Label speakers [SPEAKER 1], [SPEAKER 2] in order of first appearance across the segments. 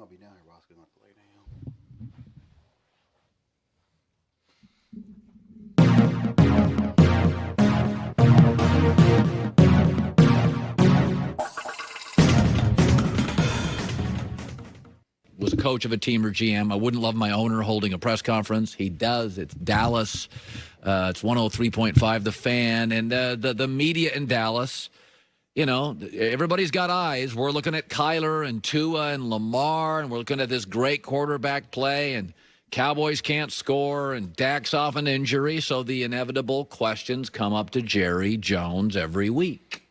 [SPEAKER 1] I'll be down here, Ross. Going to lay down.
[SPEAKER 2] Was a coach of a team or GM. I wouldn't love my owner holding a press conference. He does. It's Dallas. It's 103.5 The Fan. And the media in Dallas, you know, everybody's got eyes. We're looking at Kyler and Tua and Lamar, and we're looking at this great quarterback play, and Cowboys can't score, and Dak's off an injury, so the inevitable questions come up to Jerry Jones every week.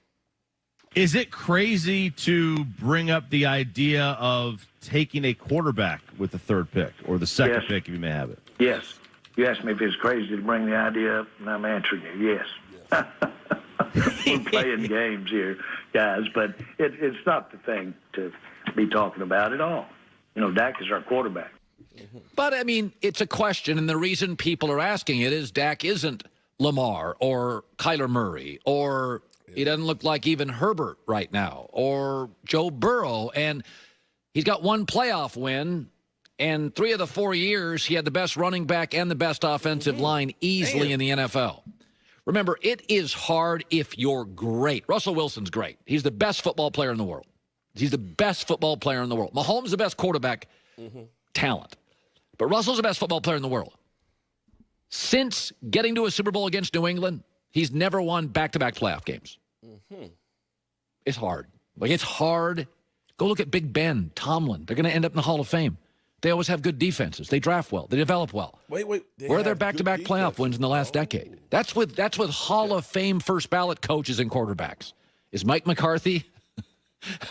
[SPEAKER 3] Is it crazy to bring up the idea of taking a quarterback with the third pick or the second pick if you may have it?
[SPEAKER 4] Yes. You asked me if it's crazy to bring the idea up, and I'm answering you, yes. We're playing games here, guys, but it's not the thing to be talking about at all. You know, Dak is our quarterback.
[SPEAKER 2] But, I mean, it's a question, and the reason people are asking it is Dak isn't Lamar or Kyler Murray, or he doesn't look like even Herbert right now, or Joe Burrow, and he's got one playoff win, and 3 of the 4 years he had the best running back and the best offensive line easily in the NFL. Remember, it is hard if you're great. Russell Wilson's great. He's the best football player in the world. He's the best football player in the world. Mahomes is the best quarterback talent. But Russell's the best football player in the world. Since getting to a Super Bowl against New England, he's never won back-to-back playoff games. It's hard. Like, it's hard. Go look at Big Ben, Tomlin. They're going to end up in the Hall of Fame. They always have good defenses. They draft well. They develop well.
[SPEAKER 5] Wait.
[SPEAKER 2] Where are their back-to-back playoff wins in the last decade? That's with Hall of Fame first-ballot coaches and quarterbacks. Is Mike McCarthy?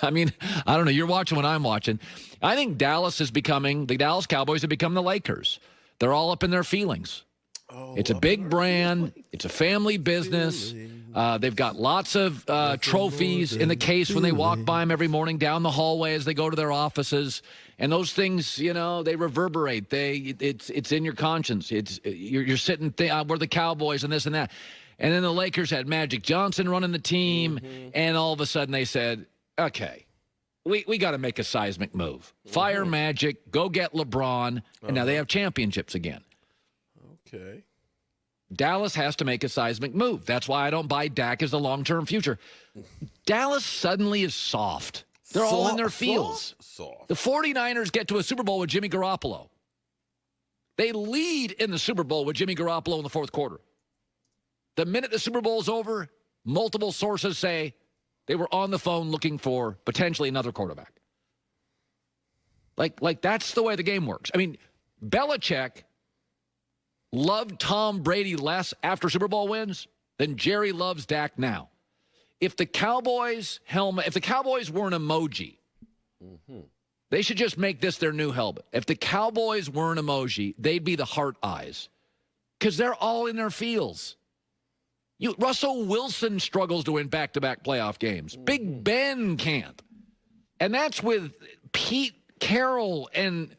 [SPEAKER 2] I mean, I don't know. You're watching what I'm watching. I think the Dallas Cowboys have become the Lakers. They're all up in their feelings. It's a big brand. It's a family business. They've got lots of trophies in the case when they walk by them every morning down the hallway as they go to their offices. And those things, you know, they reverberate. It's in your conscience. You're sitting, we're the Cowboys and this and that. And then the Lakers had Magic Johnson running the team. And all of a sudden they said, okay, we got to make a seismic move. Fire Magic, go get LeBron. And now they have championships again.
[SPEAKER 5] Okay.
[SPEAKER 2] Dallas has to make a seismic move. That's why I don't buy Dak as the long-term future. Dallas suddenly is soft. They're all in their feels.
[SPEAKER 5] Soft.
[SPEAKER 2] The 49ers get to a Super Bowl with Jimmy Garoppolo. They lead in the Super Bowl with Jimmy Garoppolo in the fourth quarter. The minute the Super Bowl is over, multiple sources say they were on the phone looking for potentially another quarterback. Like that's the way the game works. I mean, Belichick loved Tom Brady less after Super Bowl wins than Jerry loves Dak now. If the Cowboys were an emoji, they should just make this their new helmet. If the Cowboys were an emoji, they'd be the heart eyes because they're all in their feels. Russell Wilson struggles to win back-to-back playoff games. Big Ben can't. And that's with Pete Carroll and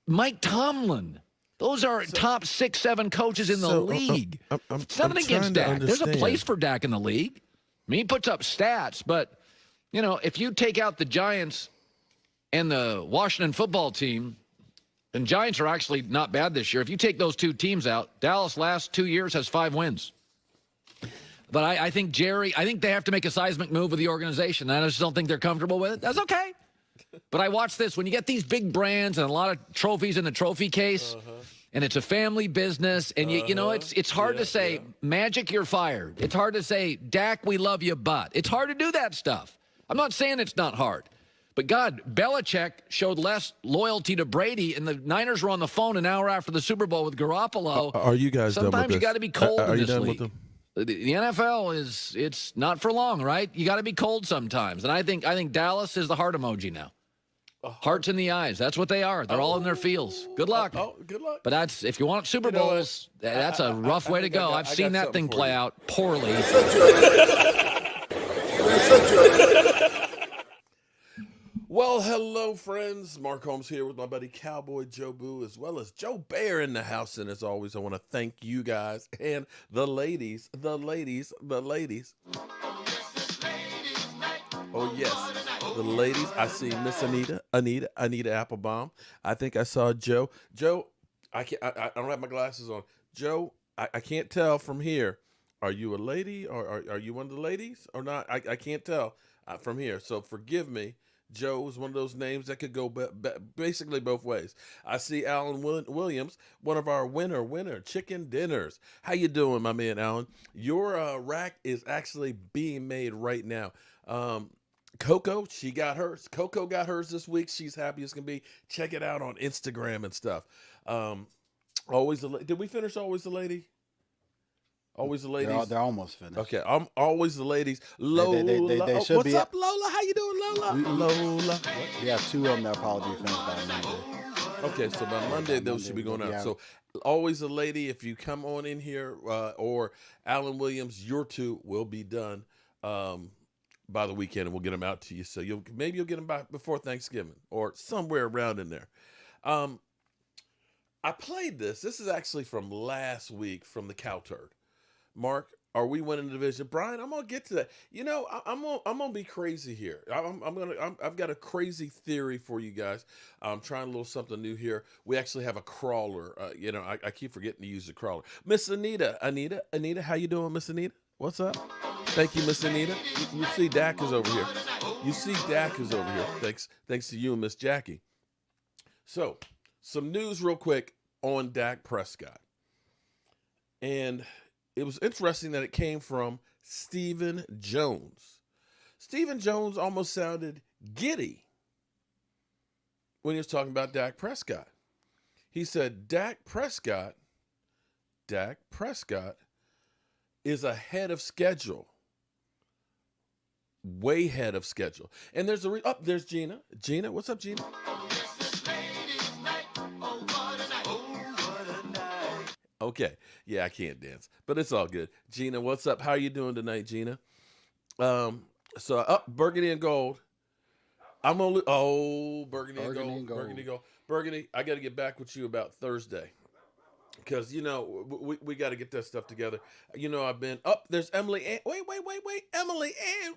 [SPEAKER 2] Mike Tomlin. Those are top 6, 7 coaches in the league. It's nothing against Dak. There's a place for Dak in the league. I mean, he puts up stats, but, you know, if you take out the Giants and the Washington football team, and Giants are actually not bad this year. If you take those 2 teams out, Dallas last 2 years has 5 wins. But I think they have to make a seismic move with the organization. I just don't think they're comfortable with it. That's okay. But I watch this. When you get these big brands and a lot of trophies in the trophy case, and it's a family business, and you know, it's hard to say, Magic, you're fired. It's hard to say, Dak, we love you, but. It's hard to do that stuff. I'm not saying it's not hard. But, God, Belichick showed less loyalty to Brady, and the Niners were on the phone an hour after the Super Bowl with Garoppolo.
[SPEAKER 5] Are you guys done with this?
[SPEAKER 2] Sometimes you got to be cold in this league.
[SPEAKER 5] With them?
[SPEAKER 2] The NFL it's not for long, right? You got to be cold sometimes. And I think Dallas is the heart emoji now. Hearts in the eyes. That's what they are. They're all in their feels. Good luck.
[SPEAKER 5] Good luck.
[SPEAKER 2] But that's if you want Super Bowls, that's a rough way to go. I've seen that thing play out poorly.
[SPEAKER 5] Well, hello, friends. Mark Holmes here with my buddy Cowboy Joe Boo, as well as Joe Bear in the house. And as always, I want to thank you guys and the ladies. Oh, yes. the ladies. I see Miss Anita Applebaum. I think I saw Joe. Joe, I don't have my glasses on. Joe, I can't tell from here. Are you a lady or are you one of the ladies or not? I can't tell from here. So forgive me. Joe is one of those names that could go basically both ways. I see Alan Williams, one of our winner chicken dinners. How you doing, my man, Alan? Your rack is actually being made right now. Coco, she got hers. Coco got hers this week. She's happy as can be. Check it out on Instagram and stuff. Always the did we finish Always the Lady? Always the ladies.
[SPEAKER 1] They're almost finished.
[SPEAKER 5] Okay, I'm always the ladies. Lola,
[SPEAKER 1] they should
[SPEAKER 5] what's
[SPEAKER 1] be
[SPEAKER 5] up, Lola? How you doing, Lola? Lola.
[SPEAKER 1] We have 2 of them that'll probably be finished by Monday.
[SPEAKER 5] Okay, so by Monday those should be going out. So always a lady. If you come on in here, or Alan Williams, your 2 will be done by the weekend, and we'll get them out to you. So maybe you'll get them by before Thanksgiving or somewhere around in there. I played this. This is actually from last week from the Cow Turd. Mark, are we winning the division? Brian, I'm gonna get to that. You know, I'm gonna be crazy here. I've got a crazy theory for you guys. I'm trying a little something new here. We actually have a crawler. I keep forgetting to use the crawler. Miss Anita, how you doing, Miss Anita? What's up? Thank you, Miss Anita. You see Dak is over here. Thanks to you and Miss Jackie. So, some news real quick on Dak Prescott. And it was interesting that it came from Stephen Jones. Stephen Jones almost sounded giddy when he was talking about Dak Prescott. He said, Dak Prescott is ahead of schedule. Way ahead of schedule. And there's there's Gina. Gina, what's up, Gina? Okay. Yeah, I can't dance, but it's all good. Gina, what's up? How are you doing tonight, Gina? So burgundy and gold. I'm only burgundy and gold. Burgundy, I got to get back with you about Thursday. Because, we got to get that stuff together. I've been up. There's Emily Ann. Wait. Emily Ann.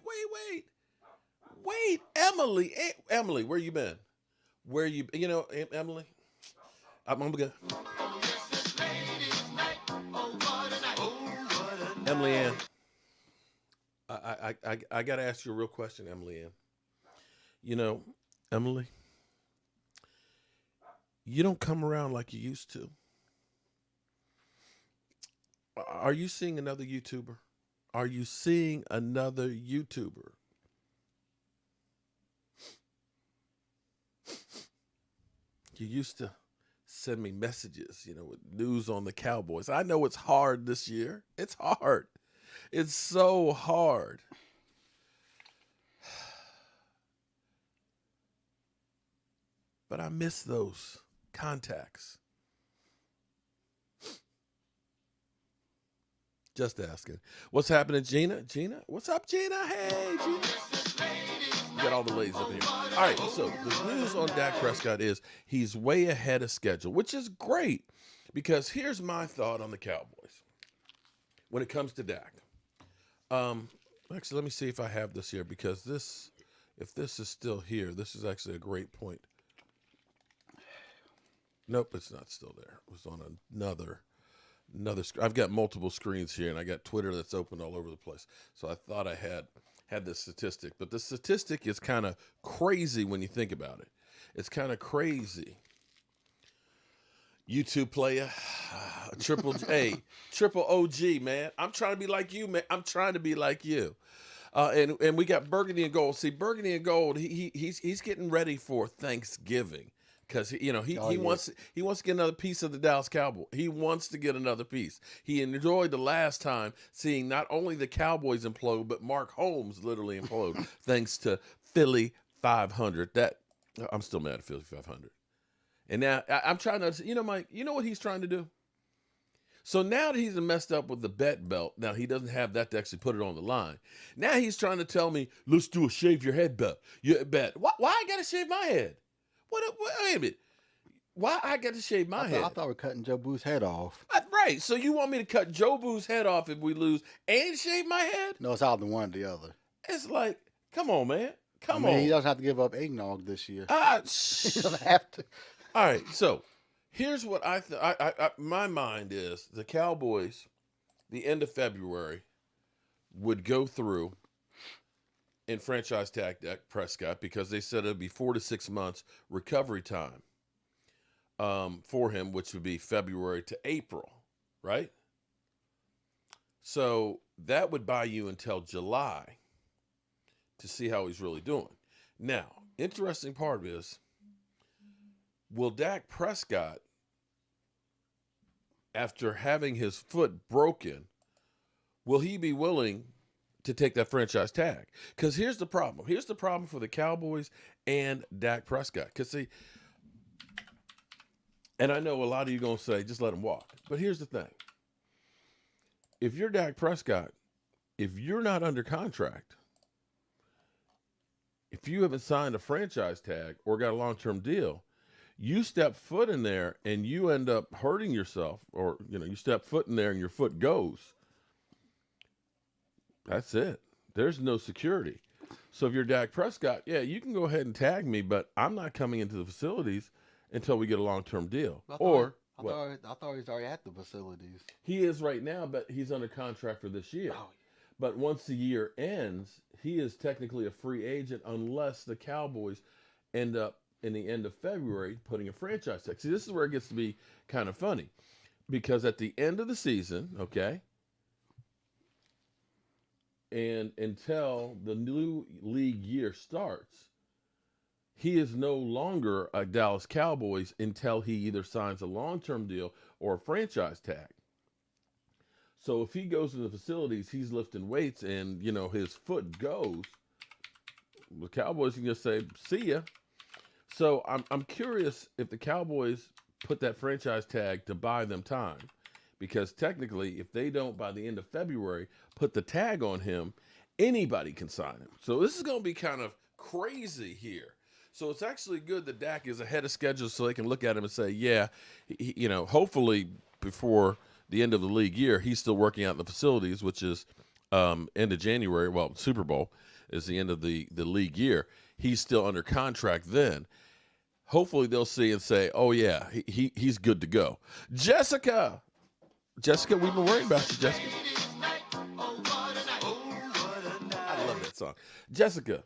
[SPEAKER 5] Wait. Emily Ann. Emily, where you been? Emily, I'm going to. Emily Ann, I got to ask you a real question, Emily Ann. Emily, you don't come around like you used to. Are you seeing another YouTuber? You used to send me messages, with news on the Cowboys. I know it's hard this year. It's hard. It's so hard. But I miss those contacts. Just asking. What's happening, Gina? Gina? What's up, Gina? Hey, Gina. Got all the ladies up here. All right, so the news on Dak Prescott is he's way ahead of schedule, which is great because here's my thought on the Cowboys when it comes to Dak. Actually, let me see if I have this here because if this is still here, this is actually a great point. Nope, it's not still there. It was on another screen. I've got multiple screens here, and I got Twitter that's open all over the place. So I thought I had this statistic, but the statistic is kind of crazy when you think about it. It's kind of crazy. YouTube player, triple OG, man. I'm trying to be like you, man. I'm trying to be like you. And we got Burgundy and Gold. See, Burgundy and Gold, he's getting ready for Thanksgiving. Because he wants to get another piece of the Dallas Cowboys. He wants to get another piece. He enjoyed the last time seeing not only the Cowboys implode, but Mark Holmes literally implode thanks to Philly 500. I'm still mad at Philly 500. And now I'm trying to, Mike, you know what he's trying to do? So now that he's messed up with the bet belt, now he doesn't have that to actually put it on the line. Now he's trying to tell me, let's do a shave your head bet. Why I got to shave my head? Wait a minute. Why I got to shave my head?
[SPEAKER 1] I thought we were cutting Joe Boo's head off.
[SPEAKER 5] Right. So you want me to cut Joe Boo's head off if we lose and shave my head?
[SPEAKER 1] No, it's either one or the other.
[SPEAKER 5] It's like, come on, man. Come
[SPEAKER 1] He
[SPEAKER 5] on.
[SPEAKER 1] doesn't have to give up eggnog this year. He
[SPEAKER 5] Shh.
[SPEAKER 1] doesn't have to.
[SPEAKER 5] All right, so here's what my mind is: the Cowboys, the end of February, would go through and franchise tag Dak Prescott because they said it'd be 4 to 6 months recovery time for him, which would be February to April, right? So that would buy you until July to see how he's really doing. Now, interesting part is, will Dak Prescott, after having his foot broken, will he be willing to take that franchise tag? Because here's the problem. Here's the problem for the Cowboys and Dak Prescott. Because see, and I know a lot of you going to say, just let him walk. But here's the thing. If you're Dak Prescott, if you're not under contract, if you haven't signed a franchise tag or got a long-term deal, you step foot in there and you end up hurting yourself, or you step foot in there and your foot goes. That's it. There's no security. So if you're Dak Prescott, yeah, you can go ahead and tag me, but I'm not coming into the facilities until we get a long-term deal.
[SPEAKER 1] I thought he was already at the facilities.
[SPEAKER 5] He is right now, but he's under contract for this year.
[SPEAKER 1] Oh.
[SPEAKER 5] But once the year ends, he is technically a free agent unless the Cowboys end up in the end of February putting a franchise tag. See, this is where it gets to be kind of funny, because at the end of the season, okay, and until the new league year starts, he is no longer a Dallas Cowboys until he either signs a long-term deal or a franchise tag. So if he goes to the facilities, he's lifting weights and, his foot goes, the Cowboys can just say, see ya. So I'm curious if the Cowboys put that franchise tag to buy them time, because technically if they don't, by the end of February, put the tag on him, anybody can sign him. So this is going to be kind of crazy here. So it's actually good that Dak is ahead of schedule so they can look at him and say, yeah, hopefully before the end of the league year, he's still working out in the facilities, which is end of January. Well, Super Bowl is the end of the league year. He's still under contract then. Hopefully they'll see and say, oh, yeah, he's good to go. Jessica, we've been worried about you, Jessica. I love that song. Jessica,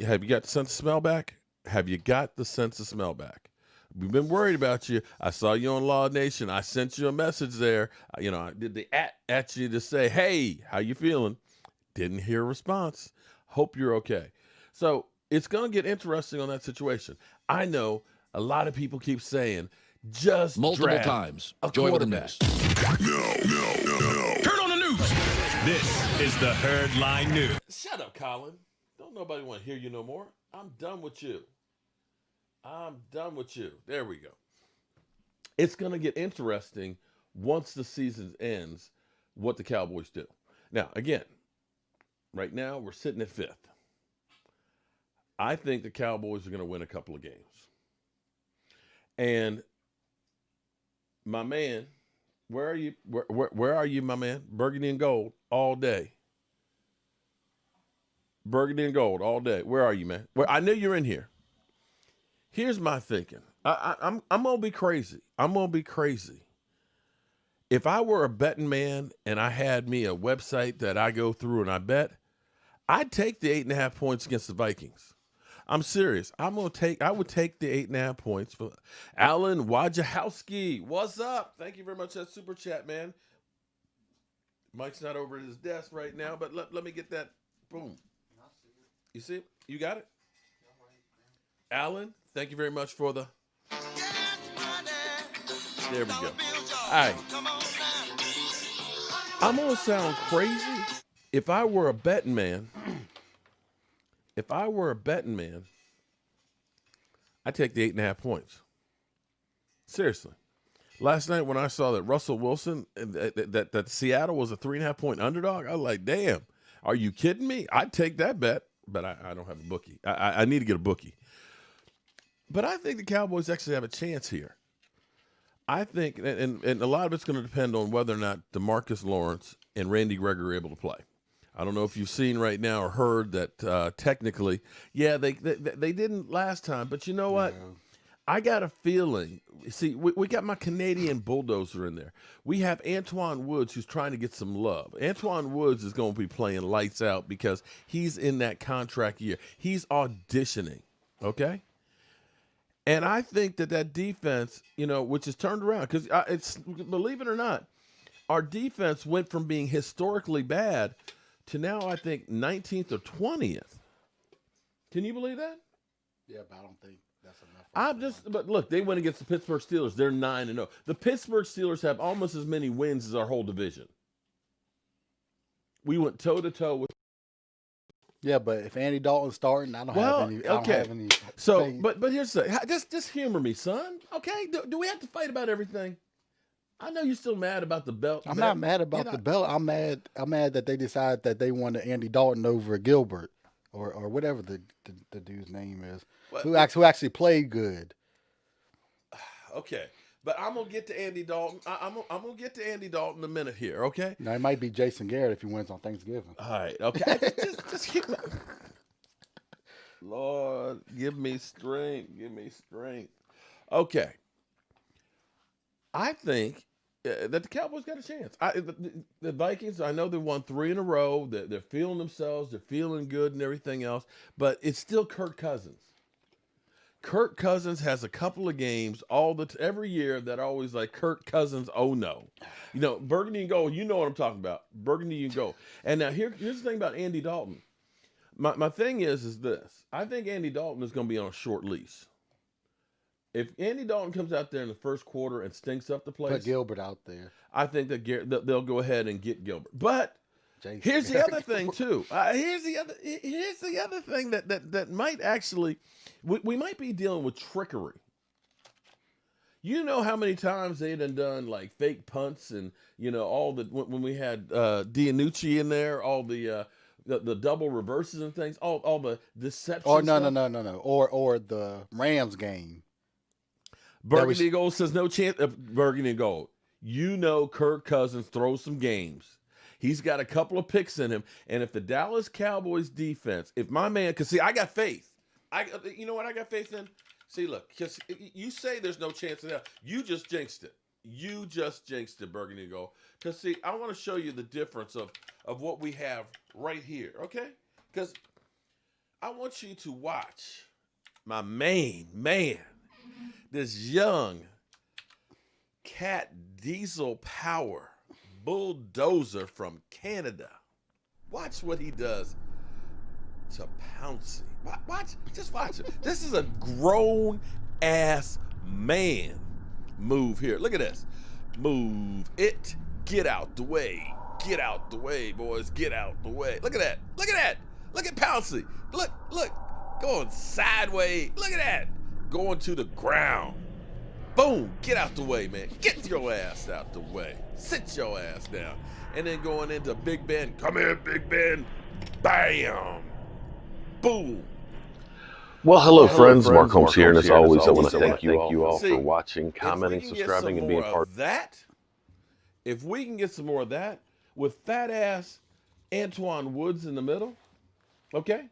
[SPEAKER 5] have you got the sense of smell back? Have you got the sense of smell back? We've been worried about you. I saw you on Law Nation. I sent you a message there. I did the at you to say, hey, how you feeling? Didn't hear a response. Hope you're okay. So it's going to get interesting on that situation. I know a lot of people keep saying, just
[SPEAKER 2] multiple
[SPEAKER 5] draft
[SPEAKER 2] times.
[SPEAKER 5] a
[SPEAKER 2] Joy with the
[SPEAKER 5] quarterback.
[SPEAKER 2] news.
[SPEAKER 6] No. Turn on the news. This is the Herdline News.
[SPEAKER 5] Shut up, Colin. Don't nobody want to hear you no more. I'm done with you. There we go. It's going to get interesting once the season ends, what the Cowboys do. Now, again, right now we're sitting at 5th. I think the Cowboys are going to win a couple of games. And my man, where are you? Where are you, my man? Burgundy and gold all day. Burgundy and gold all day. Where are you, man? I know you're in here. Here's my thinking. I'm gonna be crazy. If I were a betting man and I had me a website that I go through and I bet, I'd take the 8.5 points against the Vikings. I'm serious. I would take the 8.5 points. For Alan Wojciechowski, what's up? Thank you very much for that super chat, man. Mike's not over at his desk right now, but let me get that. Boom. You see it? You got it? Alan, thank you very much for the. There we go. All right. I'm going to sound crazy. If I were a betting man, I'd take the 8.5 points. Seriously. Last night when I saw that Russell Wilson, that Seattle was a 3.5 point underdog, I was like, damn, are you kidding me? I'd take that bet, but I don't have a bookie. I need to get a bookie. But I think the Cowboys actually have a chance here. I think, and a lot of it's going to depend on whether or not DeMarcus Lawrence and Randy Gregory are able to play. I don't know if you've seen right now or heard that technically, yeah, they didn't last time. But you know what?
[SPEAKER 1] No.
[SPEAKER 5] I got a feeling. See, we got my Canadian bulldozer in there. We have Antoine Woods, who's trying to get some love. Antoine Woods is going to be playing lights out because he's in that contract year. He's auditioning, okay? And I think that defense, which is turned around, because it's, believe it or not, our defense went from being historically bad to now, I think, 19th or 20th. Can you believe that?
[SPEAKER 1] Yeah, but I don't think that's enough.
[SPEAKER 5] But look, they went against the Pittsburgh Steelers. They're 9-0. The Pittsburgh Steelers have almost as many wins as our whole division. We went toe to toe with.
[SPEAKER 1] Yeah, but if Andy Dalton's starting, I don't have any. I don't have any.
[SPEAKER 5] So,
[SPEAKER 1] faith.
[SPEAKER 5] but here's the thing. Just humor me, son. Okay? Do we have to fight about everything? I know you're still mad about the belt.
[SPEAKER 1] I'm not mad about the belt. I'm mad that they decided that they wanted Andy Dalton over Gilbert or whatever the dude's name is, who actually played good.
[SPEAKER 5] Okay, but I'm gonna get to Andy Dalton. I'm gonna get to Andy Dalton in a minute here. Okay.
[SPEAKER 1] Now it might be Jason Garrett if he wins on Thanksgiving.
[SPEAKER 5] All right. Okay. just keep. Lord, give me strength. Give me strength. Okay. I think that the Cowboys got a chance. The Vikings, I know they won 3 in a row. They're feeling themselves. They're feeling good and everything else. But it's still Kirk Cousins. Kirk Cousins has a couple of games every year that are always like Kirk Cousins, oh no. Burgundy and gold, you know what I'm talking about. Burgundy and gold. And now here's the thing about Andy Dalton. My thing is this. I think Andy Dalton is going to be on a short lease. If Andy Dalton comes out there in the first quarter and stinks up the place,
[SPEAKER 1] put Gilbert out there.
[SPEAKER 5] I think that they'll go ahead and get Gilbert. But here's the other thing too. Here's the other thing that might actually, we might be dealing with trickery. You know how many times they done like fake punts and all the when we had Dianucci in there, all the double reverses and things, all the deception.
[SPEAKER 1] Or no. Or the Rams game.
[SPEAKER 5] Burgundy Gold says no chance. Burgundy Gold. Kirk Cousins throws some games. He's got a couple of picks in him. And if the Dallas Cowboys defense, if my man, because see, I got faith. You know what I got faith in? See, look, because you say there's no chance of that. You just jinxed it. You just jinxed it, Burgundy Gold. Because see, I want to show you the difference of what we have right here, okay? Because I want you to watch my main man. This young cat diesel power bulldozer from Canada. Watch what he does to Pouncey. Just watch it. This is a grown ass man move here. Look at this. Move it. Get out the way. Get out the way, boys. Get out the way. Look at that. Look at that. Look at Pouncey. Look. Going sideways. Look at that. Going to the ground. Boom. Get out the way, man. Get your ass out the way. Sit your ass down. And then going into Big Ben. Come here, Big Ben. Bam. Boom.
[SPEAKER 7] Well, hello, friends. Mark Holmes here, and as always, I want to thank you all for watching, commenting, subscribing, and being part
[SPEAKER 5] of that. If we can get some more of that with fat ass Antoine Woods in the middle, okay?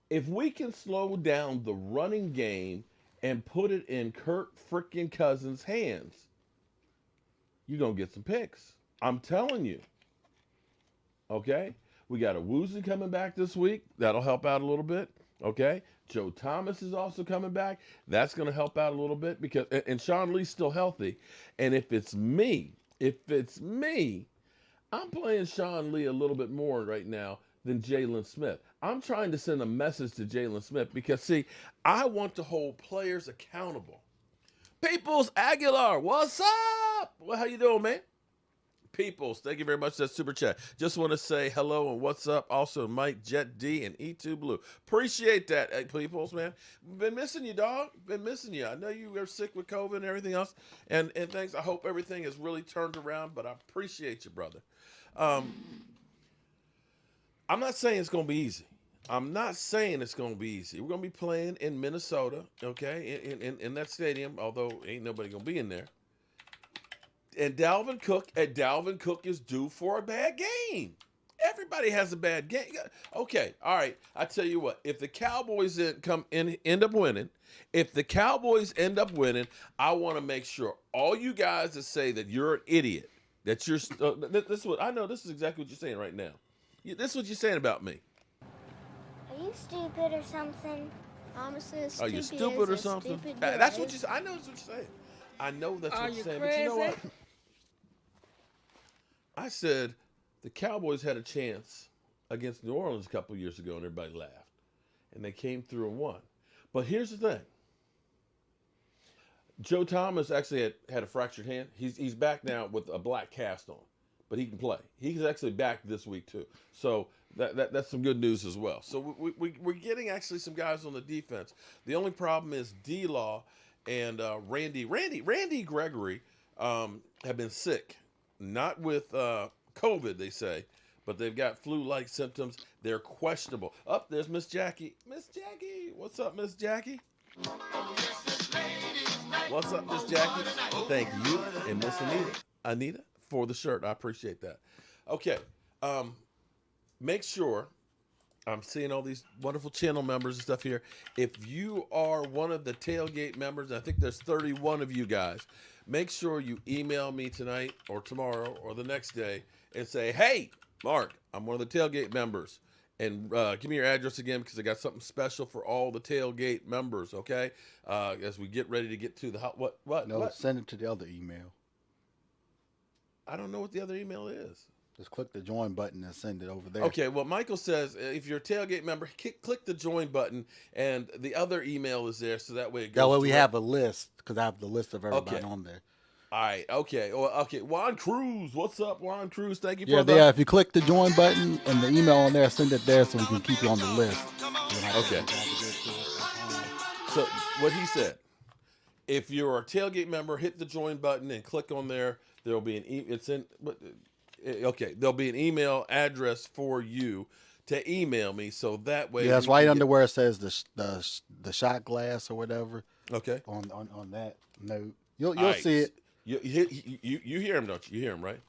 [SPEAKER 5] If we can slow down the running game and put it in Kirk freaking Cousins' hands, you're going to get some picks. I'm telling you. Okay? We got a Woozy coming back this week. That'll help out a little bit. Okay? Joe Thomas is also coming back. That's going to help out a little bit because, and Sean Lee's still healthy. And if it's me, I'm playing Sean Lee a little bit more right now than Jalen Smith. I'm trying to send a message to Jalen Smith because, see, I want to hold players accountable. Peoples Aguilar, what's up? Well, how you doing, man? Peoples, thank you very much for that super chat. Just want to say hello and what's up. Also, Mike, Jet D, and E2 Blue. Appreciate that, Peoples, man. Been missing you, dog. Been missing you. I know you were sick with COVID and everything else. And thanks. I hope everything has really turned around, but I appreciate you, brother. I'm not saying it's going to be easy. I'm not saying it's going to be easy. We're going to be playing in Minnesota, okay, in that stadium, although ain't nobody going to be in there. And Dalvin Cook is due for a bad game. Everybody has a bad game. Okay, all right. I tell you what. If the Cowboys end up winning, I want to make sure all you guys that say that you're an idiot, that you're. This is what I know. This is exactly what you're saying right now. This is what you're saying about me.
[SPEAKER 8] Are you stupid or something? Honestly,
[SPEAKER 5] Are you stupid or something? That's what you. I know that's what you're saying. I know that's what you're saying. But you know what? I said the Cowboys had a chance against New Orleans a couple years ago, and everybody laughed, and they came through and won. But here's the thing: Joe Thomas actually had a fractured hand. He's back now with a black cast on, but he can play. He's actually back this week too. So that's some good news as well. So we're getting actually some guys on the defense. The only problem is D-Law and Randy Gregory have been sick. Not with COVID, they say, but they've got flu-like symptoms. They're questionable. Up there's Miss Jackie. Miss Jackie, what's up, Miss Jackie? What's up, Miss Jackie? Thank you and Miss Anita for the shirt. I appreciate that. Okay, make sure I'm seeing all these wonderful channel members and stuff here. If you are one of the tailgate members, I think there's 31 of you guys. Make sure you email me tonight or tomorrow or the next day and say, hey, Mark, I'm one of the tailgate members. And give me your address again because I got something special for all the tailgate members, okay? As we get ready to get to the what?
[SPEAKER 1] No, send it to the other email.
[SPEAKER 5] I don't know what the other email is.
[SPEAKER 1] Just click the join button and send it over there.
[SPEAKER 5] Okay, well, Michael says if you're a tailgate member, click the join button, and the other email is there, so that way it goes.
[SPEAKER 1] That way we have a list, because I have the list of everybody on there.
[SPEAKER 5] All right, okay. Well, okay, Juan Cruz, what's up, Juan Cruz? Thank you for
[SPEAKER 1] Yeah, if you click the join button and the email on there, send it there so we can keep you on the list.
[SPEAKER 5] Okay. So what he said, if you're a tailgate member, hit the join button and click on there. There'll be there'll be an email address for you to email me, so that way.
[SPEAKER 1] Yeah, it's right under where it says the shot glass or whatever.
[SPEAKER 5] Okay.
[SPEAKER 1] On that note, you'll see it.
[SPEAKER 5] You hear him, don't you? You hear him, right?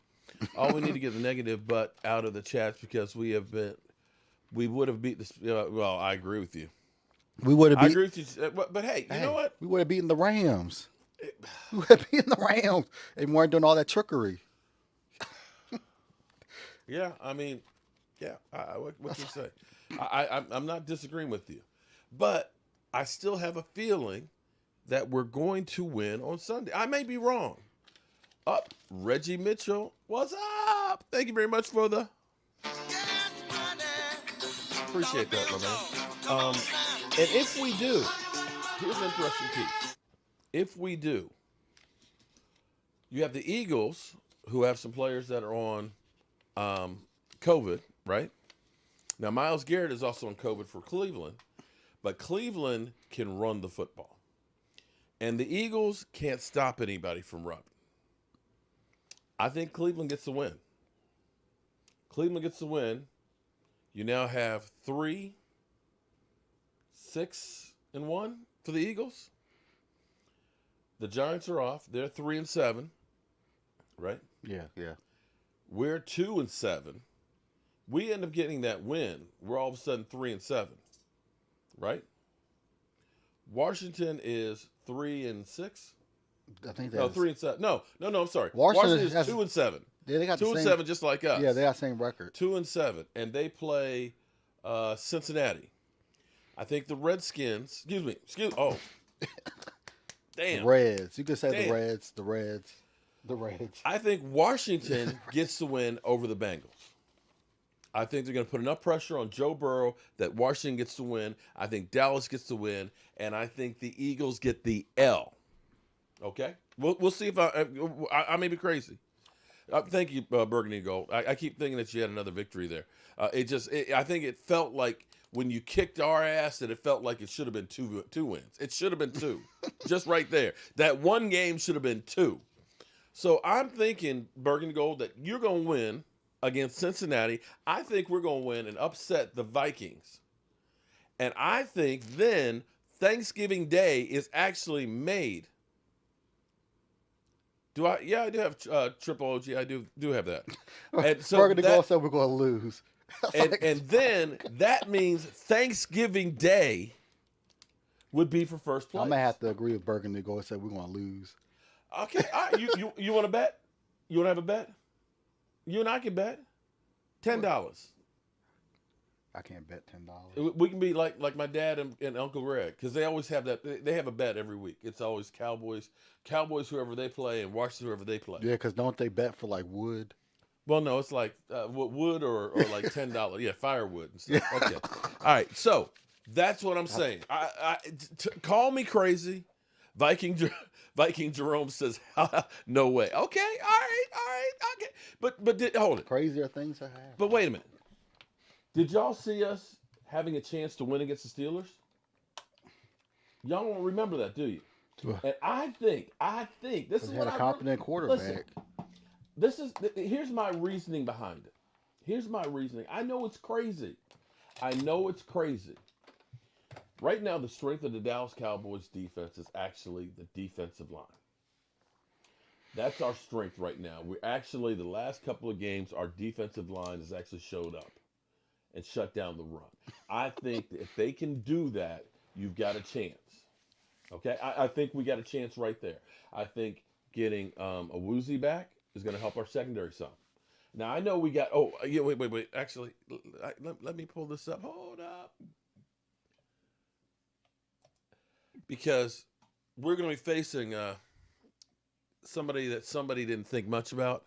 [SPEAKER 5] All we need to get the negative butt out of the chats because we would have beat this. Well, I agree with you.
[SPEAKER 1] We would have.
[SPEAKER 5] I agree with you, but hey, you know what?
[SPEAKER 1] We would have beaten the Rams. We would have beaten the Rams and weren't doing all that trickery.
[SPEAKER 5] Yeah, I mean, yeah. What can you say? I'm not disagreeing with you, but I still have a feeling that we're going to win on Sunday. I may be wrong. Reggie Mitchell, what's up? Thank you very much for the. Appreciate that, my man. And if we do, here's an interesting piece. If we do, you have the Eagles who have some players that are on COVID, right? Now, Myles Garrett is also on COVID for Cleveland, but Cleveland can run the football. And the Eagles can't stop anybody from running. I think Cleveland gets the win. Cleveland gets the win. You now have 3-6-1 for the Eagles. The Giants are off. They're 3-7, right?
[SPEAKER 1] Yeah.
[SPEAKER 5] We're 2-7. We end up getting that win. We're all of a sudden 3-7, right? Washington is 3-6.
[SPEAKER 1] I think
[SPEAKER 5] no 3-7. No. I'm sorry.
[SPEAKER 1] Washington
[SPEAKER 5] is 2-7.
[SPEAKER 1] Yeah, they got
[SPEAKER 5] 2-7, just like us.
[SPEAKER 1] Yeah, they got the same record.
[SPEAKER 5] 2-7, and they play Cincinnati. I think the Redskins. Oh, damn.
[SPEAKER 1] The Reds. You could say
[SPEAKER 5] Damn.
[SPEAKER 1] The Reds.
[SPEAKER 5] I think Washington gets the win over the Bengals. I think they're going to put enough pressure on Joe Burrow that Washington gets the win. I think Dallas gets the win, and I think the Eagles get the L. Okay, we'll see if I may be crazy. Thank you, Burgundy Gold. I keep thinking that you had another victory there. I think it felt like when you kicked our ass that it felt like it should have been two wins. It should have been 2, just right there. That one game should have been 2. So I'm thinking, Burgundy Gold, that you're going to win against Cincinnati. I think we're going to win and upset the Vikings. And I think then Thanksgiving Day is actually made Do I? Yeah, I do have triple OG. I do have that. And so
[SPEAKER 1] Burgundy Gold said we're going to lose.
[SPEAKER 5] and then that means Thanksgiving Day would be for first place.
[SPEAKER 1] I may have to agree with Burgundy Gold and say we're going to lose.
[SPEAKER 5] Okay, all right. You want to bet? You want to have a bet? You and I can bet $10.
[SPEAKER 1] I can't bet $10.
[SPEAKER 5] We can be like my dad and Uncle Greg, because they always have that. They have a bet every week. It's always Cowboys, whoever they play, and Washington, whoever they play.
[SPEAKER 1] Yeah, because don't they bet for like wood?
[SPEAKER 5] Well, no, it's like wood or like $10. Yeah, firewood and stuff. Okay, all right. So that's what I'm saying. Call me crazy. Viking Jerome says, no way. Okay, all right, okay. But hold it.
[SPEAKER 1] Crazier things have happened.
[SPEAKER 5] But wait a minute. Did y'all see us having a chance to win against the Steelers? Y'all don't remember that, do you? And I think this is what
[SPEAKER 1] had a competent quarterback.
[SPEAKER 5] Listen, here's my reasoning behind it. Here's my reasoning. I know it's crazy. Right now, the strength of the Dallas Cowboys defense is actually the defensive line. That's our strength right now. We're actually, the last couple of games, our defensive line has actually showed up and shut down the run. I think that if they can do that, you've got a chance. Okay? I think we got a chance right there. I think getting a Woozy back is going to help our secondary some. Now, I know we got... Oh, yeah, wait. Actually, let me pull this up. Hold up. Because we're going to be facing somebody that somebody didn't think much about.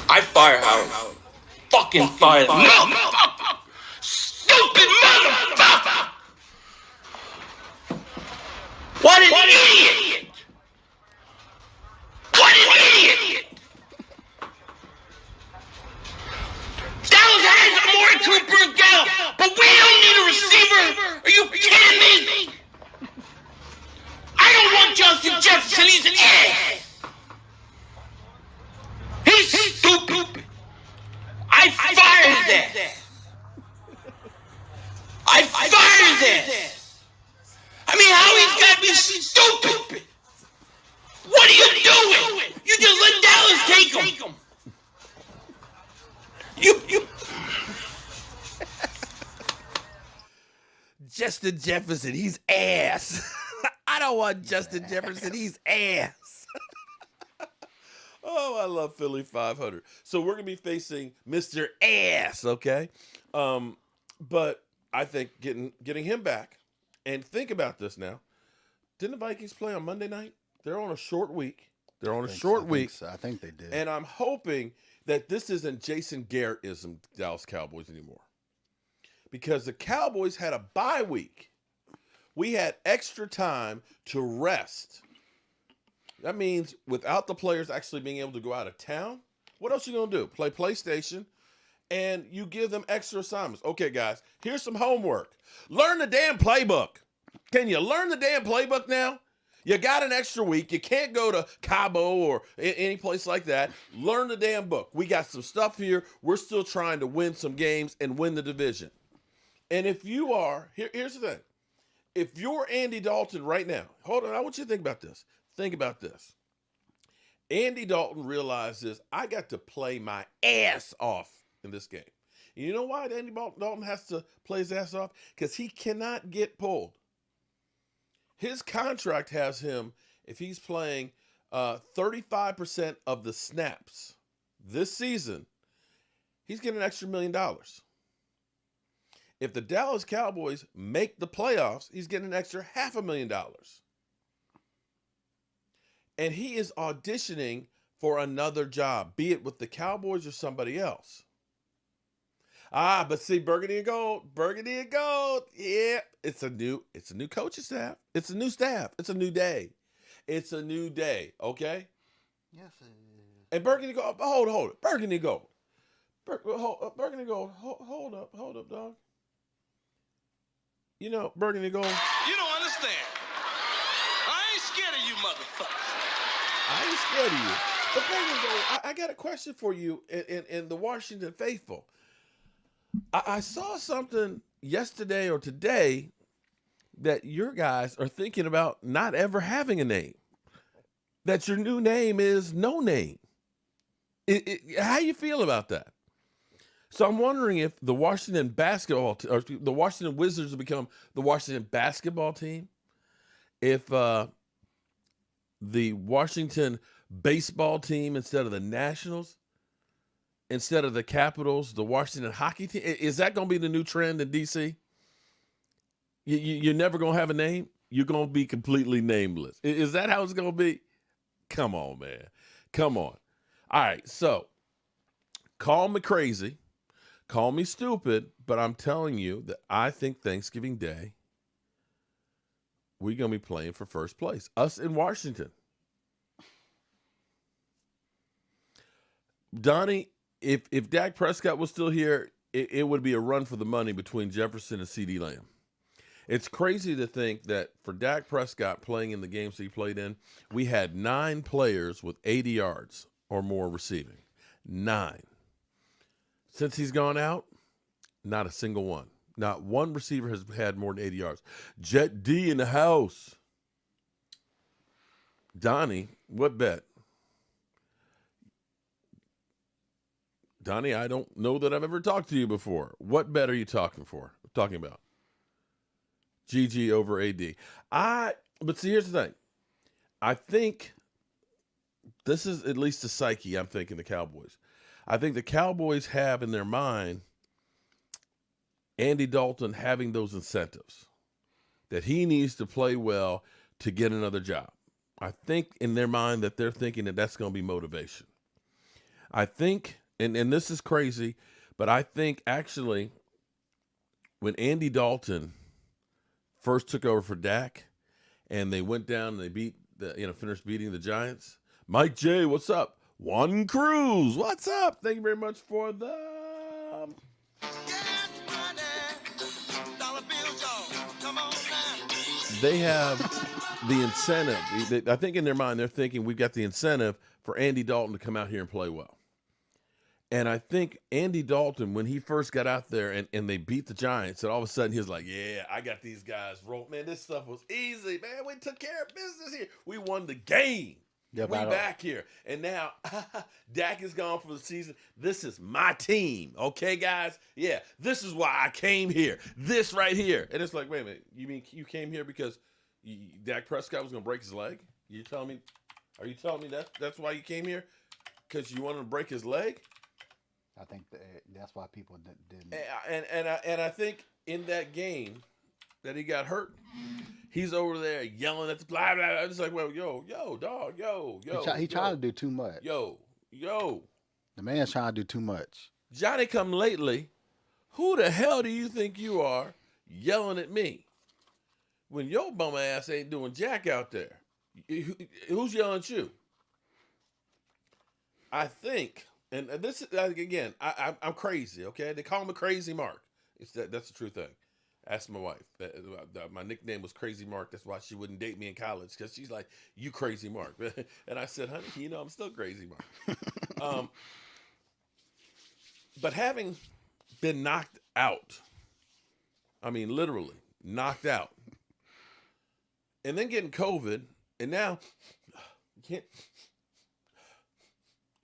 [SPEAKER 9] I fire Howard. Fucking fire. Motherfucker! Stupid motherfucker! What an idiot! What an idiot! Dallas has Amari Cooper and Gallup, but we don't need a receiver. Are you kidding me? I don't want Justin Jefferson. He's an ass. He's stupid. I fire his ass. I fire his ass. I mean, how he's got to be stupid. What are you doing? You just let Dallas take him. You.
[SPEAKER 5] Justin Jefferson, he's ass. I don't want Justin Jefferson, he's ass. Oh, I love Philly 500. So we're going to be facing Mr. Ass, okay? But I think getting him back, and think about this now. Didn't the Vikings play on Monday night? They're on a short week.
[SPEAKER 1] I think they did.
[SPEAKER 5] And I'm hoping that this isn't Jason Garrett-ism Dallas Cowboys anymore. Because the Cowboys had a bye week. We had extra time to rest. That means without the players actually being able to go out of town, what else are you going to do? Play PlayStation, and you give them extra assignments. Okay, guys, here's some homework. Learn the damn playbook. Can you learn the damn playbook now? You got an extra week. You can't go to Cabo or any place like that. Learn the damn book. We got some stuff here. We're still trying to win some games and win the division. And if you are, here's the thing. If you're Andy Dalton right now, hold on, I want you to think about this. Think about this. Andy Dalton realizes I got to play my ass off in this game. And you know why Andy Dalton has to play his ass off? Because he cannot get pulled. His contract has him, if he's playing 35% of the snaps this season, he's getting an extra $1 million. If the Dallas Cowboys make the playoffs, he's getting an extra $500,000. And he is auditioning for another job, be it with the Cowboys or somebody else. But see, Burgundy and Gold. Yeah, it's a new coaching staff. It's a new staff. It's a new day. Okay.
[SPEAKER 1] Yes, it is.
[SPEAKER 5] And Burgundy Gold. Hold it. Burgundy Gold. Burgundy Gold. Hold up, dog. You know, Burgundy Gold.
[SPEAKER 9] You don't understand. I ain't scared of you, motherfucker.
[SPEAKER 5] I ain't scared of you. But Burgundy Gold, I got a question for you in the Washington faithful. I saw something yesterday or today that your guys are thinking about not ever having a name, that your new name is no name. How you feel about that? So I'm wondering if the Washington basketball or the Washington Wizards will become the Washington basketball team, if the Washington baseball team instead of the Nationals, instead of the Capitals, the Washington hockey team. Is that going to be the new trend in D.C.? You're never going to have a name? You're going to be completely nameless. Is that how it's going to be? Come on, man. Come on. All right, so call me crazy, call me stupid, but I'm telling you that I think Thanksgiving Day, we're going to be playing for first place. Us in Washington. Donnie, if Dak Prescott was still here, it would be a run for the money between Jefferson and CeeDee Lamb. It's crazy to think that for Dak Prescott playing in the games he played in, we had 9 players with 80 yards or more receiving. 9. Since he's gone out, not a single one. Not one receiver has had more than 80 yards. Jet D in the house. Donnie, what bet? Donnie, I don't know that I've ever talked to you before. What bet are you talking about? GG over AD. But see, here's the thing. I think this is at least the psyche I'm thinking the Cowboys. I think the Cowboys have in their mind Andy Dalton having those incentives, that he needs to play well to get another job. I think in their mind that they're thinking that that's going to be motivation. I think, and this is crazy, but I think actually when Andy Dalton first took over for Dak and they went down and they finished beating the Giants, Mike J, what's up? Juan Cruz, what's up? Thank you very much for the... They have the incentive. I think in their mind they're thinking we've got the incentive for Andy Dalton to come out here and play well. And I think Andy Dalton, when he first got out there and they beat the Giants, and all of a sudden he was like, yeah, I got these guys rolled. Man, this stuff was easy, man. We took care of business here. We won the game.
[SPEAKER 1] Yeah,
[SPEAKER 5] we back here. And now Dak is gone for the season. This is my team. Okay, guys? Yeah, this is why I came here. This right here. And it's like, wait a minute. You mean you came here because Dak Prescott was going to break his leg? Are you telling me that's why you came here? Because you wanted to break his leg?
[SPEAKER 1] I think that's why people didn't.
[SPEAKER 5] And I think in that game that he got hurt, he's over there yelling at the blah blah. It's like, well, yo, dog, yo.
[SPEAKER 1] He trying to do too much.
[SPEAKER 5] Yo.
[SPEAKER 1] The man's trying to do too much.
[SPEAKER 5] Johnny come lately. Who the hell do you think you are yelling at me when your bum ass ain't doing jack out there? Who's yelling at you? I think. And this again, I'm crazy. Okay, they call me Crazy Mark. That's the true thing. Ask my wife. My nickname was Crazy Mark. That's why she wouldn't date me in college, because she's like, "You Crazy Mark," and I said, "Honey, I'm still Crazy Mark." But having been knocked out, I mean literally knocked out, and then getting COVID, and now you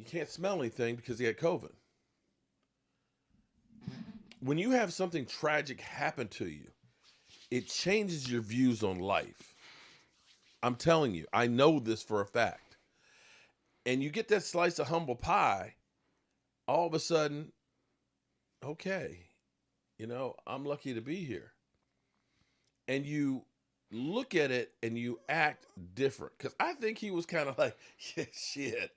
[SPEAKER 5] can't smell anything because he had COVID. When you have something tragic happen to you, it changes your views on life. I'm telling you, I know this for a fact. And you get that slice of humble pie, all of a sudden, okay, I'm lucky to be here. And you look at it and you act different. Because I think he was kind of like, yeah, shit.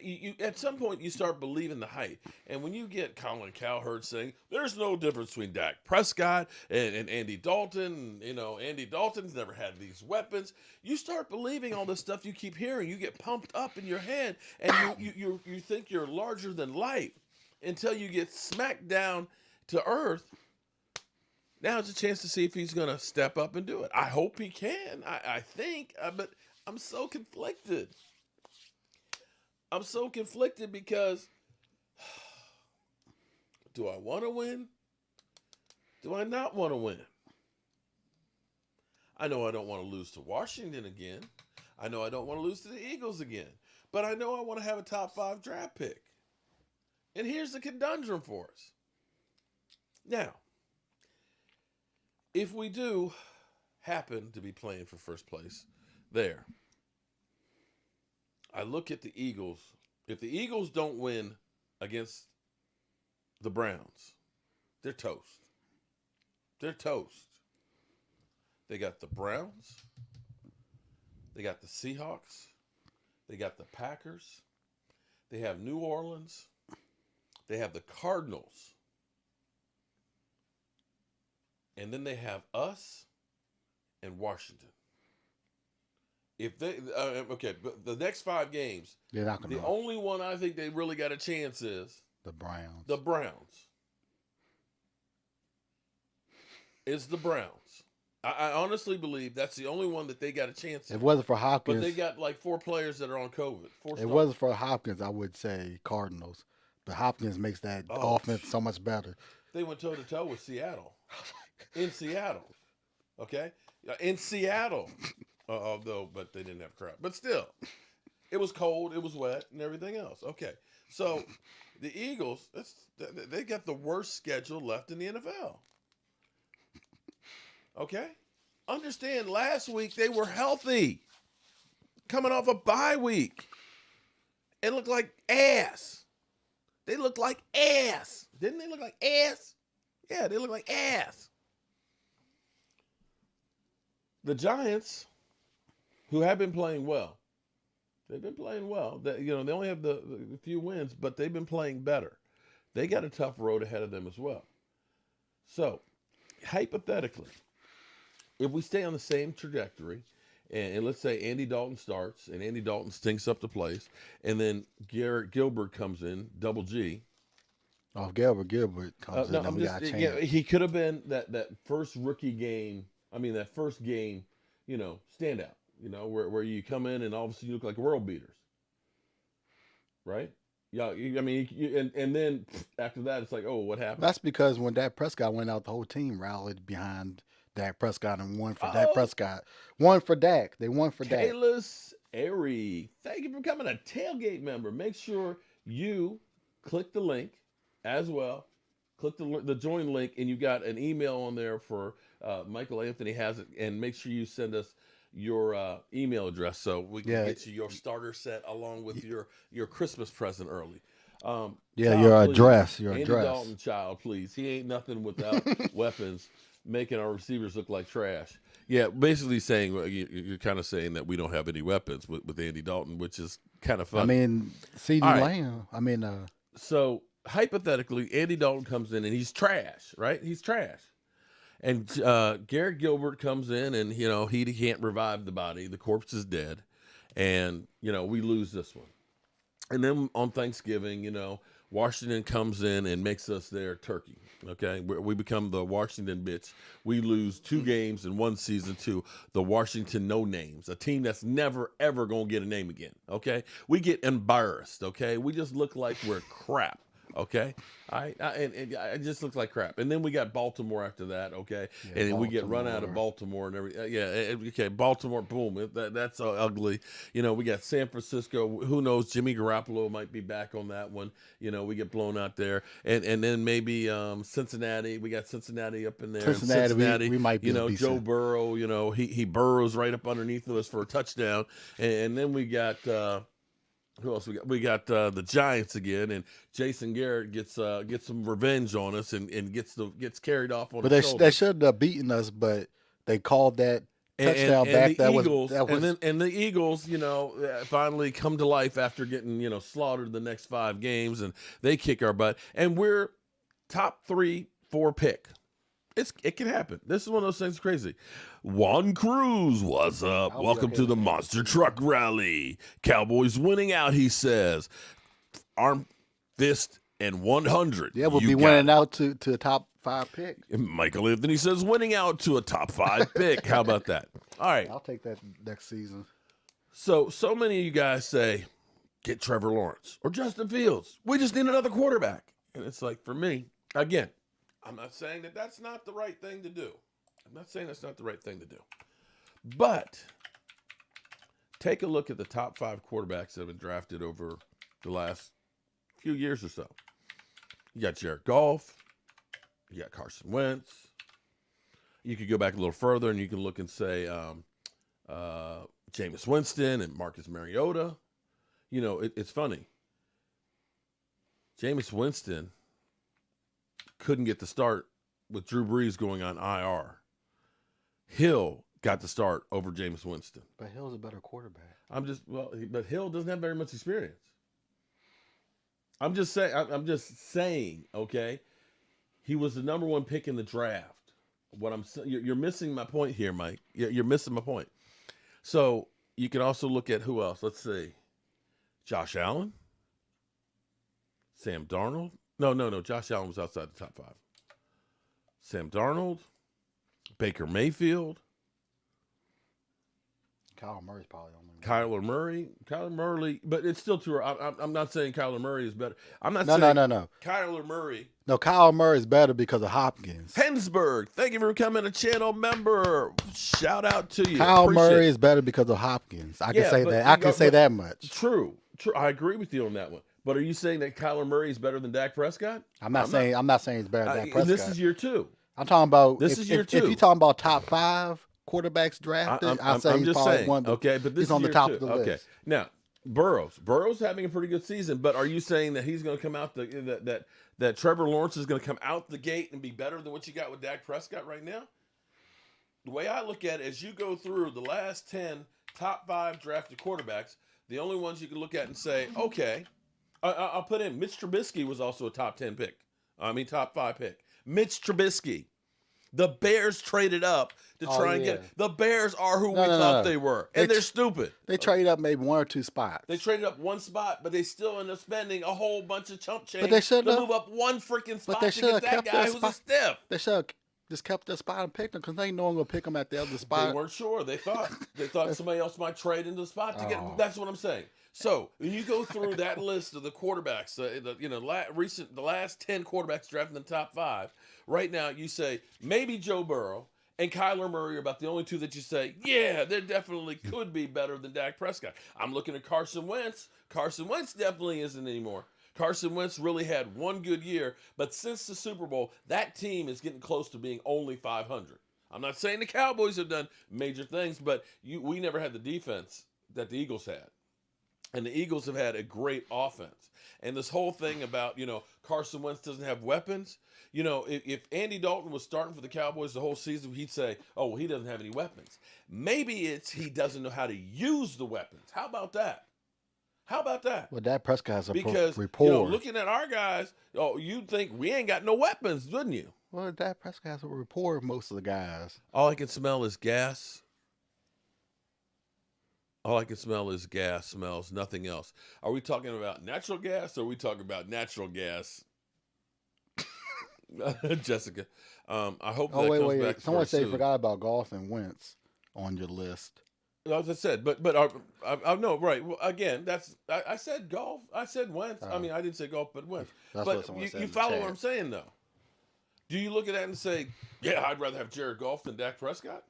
[SPEAKER 5] You at some point, you start believing the hype. And when you get Colin Cowherd saying, there's no difference between Dak Prescott and Andy Dalton, Andy Dalton's never had these weapons, you start believing all this stuff you keep hearing. You get pumped up in your head, and you think you're larger than life until you get smacked down to earth. Now it's a chance to see if he's going to step up and do it. I hope he can. I think, but I'm so conflicted. I'm so conflicted because do I want to win? Do I not want to win? I know I don't want to lose to Washington again. I know I don't want to lose to the Eagles again. But I know I want to have a top 5 draft pick. And here's the conundrum for us. Now, if we do happen to be playing for first place there, I look at the Eagles. If the Eagles don't win against the Browns, they're toast. They're toast. They got the Browns. They got the Seahawks. They got the Packers. They have New Orleans. They have the Cardinals. And then they have us and Washington. If they but the next 5 games,
[SPEAKER 1] they're not gonna.
[SPEAKER 5] The only one I think they really got a chance is
[SPEAKER 1] the Browns.
[SPEAKER 5] The Browns. Is the Browns. I honestly believe that's the only one that they got a chance.
[SPEAKER 1] If it wasn't for Hopkins,
[SPEAKER 5] but they got like 4 players that are on COVID.
[SPEAKER 1] If it wasn't for Hopkins, I would say Cardinals. But Hopkins makes that offense so much better.
[SPEAKER 5] They went toe to toe with Seattle. In Seattle, okay, in Seattle, although, but they didn't have crowd. But still, it was cold, it was wet, and everything else. Okay, so the Eagles, they got the worst schedule left in the NFL. Okay, understand? Last week they were healthy, coming off a bye week, and looked like ass. They looked like ass, didn't they? Look like ass. Yeah, they look like ass. The Giants, who have been playing well, they've been playing well. They only have the few wins, but they've been playing better. They got a tough road ahead of them as well. So, hypothetically, if we stay on the same trajectory, and let's say Andy Dalton starts, and Andy Dalton stinks up the place, and then Garrett Gilbert comes in, double G.
[SPEAKER 1] Oh, Gilbert comes in, and we got a chance.
[SPEAKER 5] Yeah, he could have been that first rookie game. I mean, that first game, standout. Where you come in and all of a sudden you look like world beaters, right? Yeah, and then after that, it's like, oh, what happened?
[SPEAKER 1] That's because when Dak Prescott went out, the whole team rallied behind Dak Prescott and won for Dak Prescott. Won for Dak. They won for Dak.
[SPEAKER 5] Kalis Airy, thank you for becoming a tailgate member. Make sure you click the link as well. Click the join link, and you got an email on there for Michael Anthony has it. And make sure you send us your email address so we can get you your starter set along with your Christmas present early.
[SPEAKER 1] Your
[SPEAKER 5] child,
[SPEAKER 1] address.
[SPEAKER 5] Andy Dalton, child, please. He ain't nothing without weapons, making our receivers look like trash. Yeah, basically saying you're kind of saying that we don't have any weapons with Andy Dalton, which is kind of funny.
[SPEAKER 1] I mean, CeeDee Lamb.
[SPEAKER 5] So hypothetically, Andy Dalton comes in and he's trash, right? He's trash. And Garrett Gilbert comes in and, he can't revive the body. The corpse is dead. And, we lose this one. And then on Thanksgiving, Washington comes in and makes us their turkey, okay? We become the Washington bitch. We lose 2 games in one season to the Washington no-names, a team that's never, ever going to get a name again, okay? We get embarrassed, okay? We just look like we're crap. Okay, and I just look like crap. And then we got Baltimore after that. Okay, and then we get run out of Baltimore and everything. Okay, Baltimore, boom. That's ugly. We got San Francisco. Who knows? Jimmy Garoppolo might be back on that one. We get blown out there, and then maybe Cincinnati. We got Cincinnati up in there.
[SPEAKER 1] Cincinnati, we might be.
[SPEAKER 5] Joe Burrow. He burrows right up underneath of us for a touchdown, and then we got. Who else we got? We got the Giants again, and Jason Garrett gets some revenge on us and gets carried off on.
[SPEAKER 1] But
[SPEAKER 5] his
[SPEAKER 1] they should have beaten us, but they called that touchdown back.
[SPEAKER 5] The Eagles, finally come to life after getting slaughtered the next 5 games, and they kick our butt, and we're top 3-4 pick. It can happen. This is one of those things crazy. Juan Cruz, what's up? Welcome to the Monster Truck Rally. Cowboys winning out, he says. Arm, fist, and 100.
[SPEAKER 1] Yeah, we'll be winning out to a top 5 pick.
[SPEAKER 5] Michael Anthony says winning out to a top 5 pick. How about that? All right.
[SPEAKER 1] I'll take that next season.
[SPEAKER 5] So many of you guys say, get Trevor Lawrence or Justin Fields. We just need another quarterback. And it's like, for me, again, I'm not saying that that's not the right thing to do. I'm not saying that's not the right thing to do. But take a look at the top 5 quarterbacks that have been drafted over the last few years or so. You got Jared Goff. You got Carson Wentz. You could go back a little further and you can look and say Jameis Winston and Marcus Mariota. You know, it's funny. Jameis Winston couldn't get the start with Drew Brees going on IR. Hill got the start over Jameis Winston.
[SPEAKER 1] But Hill's a better quarterback.
[SPEAKER 5] But Hill doesn't have very much experience. I'm just saying, okay? He was the number 1 pick in the draft. You're missing my point here, Mike. You're missing my point. So you can also look at who else. Let's see. Josh Allen. Sam Darnold. No. Josh Allen was outside the top 5. Sam Darnold. Baker Mayfield.
[SPEAKER 1] Kyler Murray's probably on there.
[SPEAKER 5] Kyler Murray, but it's still too early. I'm not saying Kyler Murray is better. I'm not
[SPEAKER 1] saying no.
[SPEAKER 5] Kyler Murray.
[SPEAKER 1] No, Kyler Murray is better because of Hopkins.
[SPEAKER 5] Hensburg, thank you for becoming a channel member. Shout out to you.
[SPEAKER 1] Kyler Murray is better because of Hopkins. I can say that. I can say that much.
[SPEAKER 5] True. I agree with you on that one. But are you saying that Kyler Murray is better than Dak Prescott?
[SPEAKER 1] I'm not saying he's better than Dak Prescott.
[SPEAKER 5] This is year 2.
[SPEAKER 1] I'm talking about
[SPEAKER 5] is year 2.
[SPEAKER 1] If you're talking about top 5 quarterbacks drafted, I'm saying he's probably one.
[SPEAKER 5] Okay, but this
[SPEAKER 1] he's on the top of the list.
[SPEAKER 5] Okay, now Burrow's having a pretty good season, but are you saying that he's going to come out that Trevor Lawrence is going to come out the gate and be better than what you got with Dak Prescott right now? The way I look at it, as you go through the last 10 top 5 drafted quarterbacks, the only ones you can look at and say, okay, I'll put in Mitch Trubisky was also a top 10 pick. Top 5 pick. Mitch Trubisky. The Bears traded up to try and get. The Bears are who we thought they were, and they're stupid.
[SPEAKER 1] They traded up maybe 1 or 2 spots.
[SPEAKER 5] They traded up 1 spot, but they still end up spending a whole bunch of chump change
[SPEAKER 1] to
[SPEAKER 5] move up 1 freaking spot to get that guy who's a stiff.
[SPEAKER 1] They should have just kept their spot and picked him because they know I'm going to pick him at the other spot.
[SPEAKER 5] They weren't sure. They thought somebody else might trade into the spot to get. That's what I'm saying. So when you go through that list of the quarterbacks, the last 10 quarterbacks drafted in the top 5, right now you say maybe Joe Burrow and Kyler Murray are about the only 2 that you say, yeah, they definitely could be better than Dak Prescott. I'm looking at Carson Wentz. Carson Wentz definitely isn't anymore. Carson Wentz really had 1 good year, but since the Super Bowl, that team is getting close to being only 500. I'm not saying the Cowboys have done major things, but we never had the defense that the Eagles had. And the Eagles have had a great offense. And this whole thing about, Carson Wentz doesn't have weapons, if Andy Dalton was starting for the Cowboys the whole season, he'd say, oh, well, he doesn't have any weapons. Maybe it's he doesn't know how to use the weapons. How about that?
[SPEAKER 1] Well, Dak Prescott has a
[SPEAKER 5] rapport. Looking at our guys, you'd think we ain't got no weapons, wouldn't you?
[SPEAKER 1] Well, Dak Prescott has a rapport with most of the guys.
[SPEAKER 5] All I can smell is gas. All I can smell is gas smells, nothing else. Are we talking about natural gas or are we talking about natural gas? Jessica, I hope that comes back.
[SPEAKER 1] Someone said you forgot about Goff and Wentz on your list.
[SPEAKER 5] As I said, but no, right. Well, again, I said Goff. I said Wentz. I didn't say Goff, but Wentz. But you follow what I'm saying, though. Do you look at that and say, yeah, I'd rather have Jared Goff than Dak Prescott?